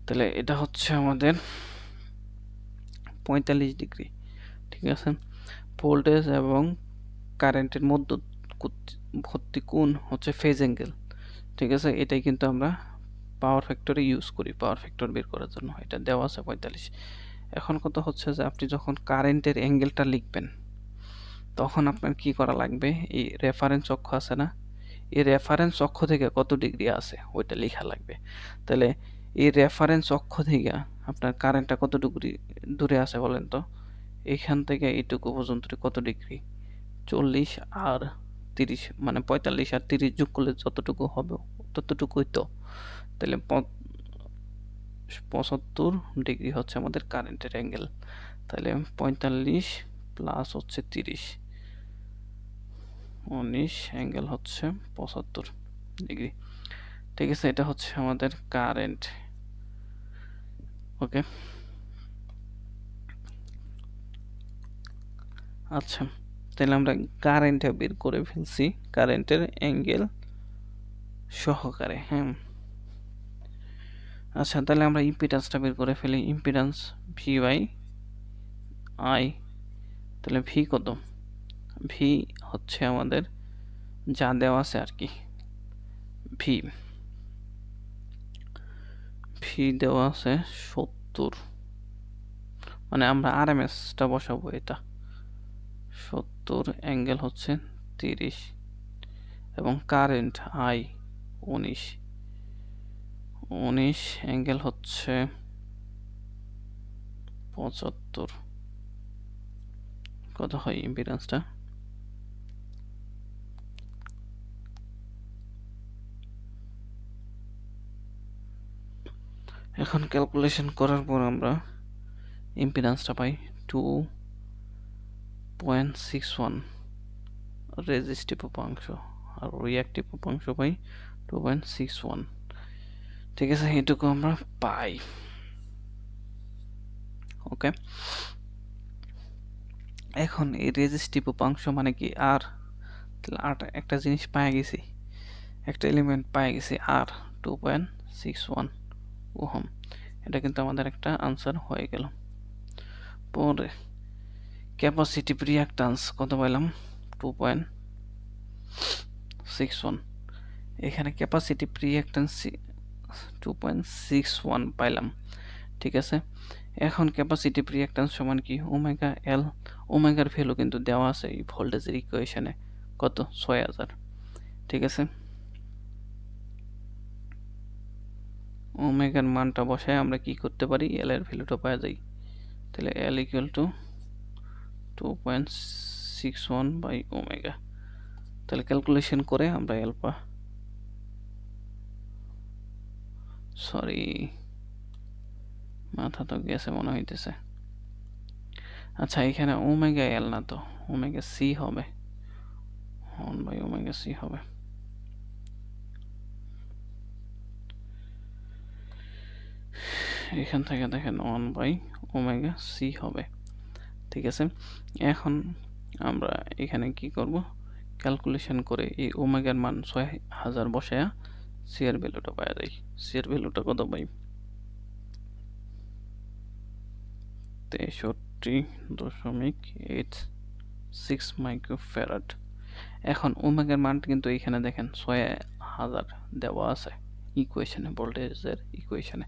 তাহলে এটা হচ্ছে আমাদের 45 ডিগ্রি, ঠিক আছে। ভোল্টেজ এবং কারেন্টের মধ্যবর্তী কোণ হচ্ছে ফেজ অ্যাঙ্গেল, ঠিক আছে। এটাই কিন্তু আমরা পাওয়ার ফ্যাক্টরে ইউজ করি, পাওয়ার ফ্যাক্টর বের করার জন্য, এটা দেওয়া আছে 45। এখন কত হচ্ছে যে আপনি যখন কারেন্টের অ্যাঙ্গেলটা লিখবেন তখন আপনার কি করা লাগবে, এই রেফারেন্স অক্ষ আছে না, এই রেফারেন্স অক্ষ থেকে কত ডিগ্রি আছে ওইটা লেখা লাগবে। তাহলে এই রেফারেন্স অক্ষ থেকে আপনার কারেন্টটা কত ডিগ্রি দূরে আছে বলেন তো, এখান থেকে এইটুকু পর্যন্ত কত ডিগ্রি, 40 আর 30, মানে 45 আর 30 যোগ করলে যতটুকু হবে ততটুকুই তো, তাহলে 75 ডিগ্রি হচ্ছে আমাদের কারেন্টের অ্যাঙ্গেল। তাহলে 45 প্লাস হচ্ছে 30, 19 অ্যাঙ্গেল হচ্ছে 75 ডিগ্রি, ঠিক আছে। এটা হচ্ছে আমাদের কারেন্ট, ওকে। আচ্ছা তাহলে আমরা কারেন্টটা বের করে ফেলছি, কারেন্টের অ্যাঙ্গেল সহকারে, হ্যাঁ। আচ্ছা তাহলে আমরা ইম্পিডেন্সটা বের করে ফেলি, ইম্পিডেন্স ভি বাই আই, তাহলে ভি কত, ভি হচ্ছে আমাদের যা দেওয়া আছে আর কি, ভি ভি দেওয়া আছে 70, মানে আমরা আরএমএসটা বসাবো, এটা 70 অ্যাঙ্গেল হচ্ছে 30, এবং কারেন্ট আই 19 অ্যাঙ্গেল হচ্ছে 75, কত হয় ইম্পিডেন্সটা, এখন ক্যালকুলেশন করার পর আমরা ইম্পিডেন্সটা পাই 2.61 রেজিস্টিভ উপাংশ, আর রিঅ্যাক্টিভ উপাংশ পাই 2.61, ঠিক আছে। এটুকু আমরা পাই, ওকে। এখন এই রেজিস্টিভ উপাংশ মানে কি আর, তাহলে আর একটা জিনিস পাই গেছি, একটা এলিমেন্ট পাই গেছি আর 2.61 ওহম। এটা কিন্তু আমাদের একটা আনসার হয়ে গেল। পরে ক্যাপাসিটিভ রিঅ্যাক্ট্যান্স কত পাইলাম, 2.61। এখানে ক্যাপাসিটিভ রিঅ্যাক্ট্যান্স 2.61 পাইলাম, ঠিক আছে। এখন ক্যাপাসিটিভ রিঅ্যাক্ট্যান্স সমান কি, ওমেগা এল। ওমেগার ভ্যালু কিন্তু দেওয়া আছে এই ভোল্টেজের ইকুয়েশনে, কত, 6000, ঠিক আছে। ওমেগার মানটা বসায় আমরা কি করতে পারি, এল এর ভ্যালুটা পাওয়া যায়। তাহলে L equal to 2.61 by omega. তাহলে ক্যালকুলেশন করে আমরা এল সরি মাথা তো গেছে মনে হইতেছে। আচ্ছা এখানে ওমেগা এল না তো, ওমেগা সি হবে, 1 বাই ওমেগা সি হবে। এখান থেকে দেখেন 1 বাই ওমেগা সি হবে, ঠিক আছে। এখন আমরা এখানে কি করব, ক্যালকুলেশন করে এই ওমেগার মান 6000 বসায়া সি এর ভ্যালুটা পাওয়া যায়। সি এর ভ্যালুটা কত পাই, 63.86 মাইক্রোফ্যারাড। এখন ওমেগার মানটা কিন্তু এখানে দেখেন 6000 দেওয়া আছে ইকুয়েশনে, ভোল্টেজের ইকুয়েশনে,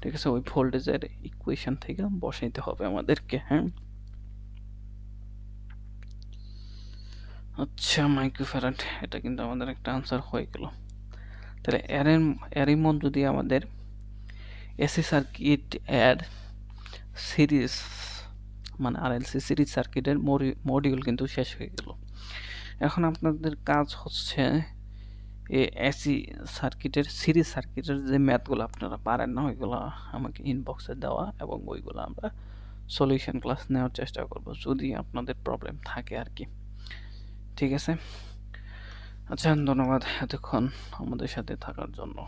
ঠিক আছে। ওই ভোল্টেজের ইকুয়েশন থেকে বসাইতে হবে আমাদেরকে, হ্যাঁ। আচ্ছা মাইক্রোফ্যারাড, এটা কিন্তু আমাদের একটা আনসার হয়ে গেল। তাহলে এরই মধ্যে যদি আমাদের এসি সার্কিট এর সিরিজ মানে আরএলসি সিরিজ সার্কিটের মডিউল কিন্তু শেষ হয়ে গেল। এখন আপনাদের কাজ হচ্ছে এই এসি সার্কিটের সিরিজ সার্কিটের যে ম্যাথগুলো আপনারা পারেন না ওইগুলো আমাকে ইনবক্সে দেওয়া, এবং ওইগুলো আমরা সলিউশন ক্লাস নেওয়ার চেষ্টা করব যদি আপনাদের প্রবলেম থাকে আর কি, ঠিক আছে। আচ্ছা ধন্যবাদ এতক্ষণ আমাদের সাথে থাকার জন্য।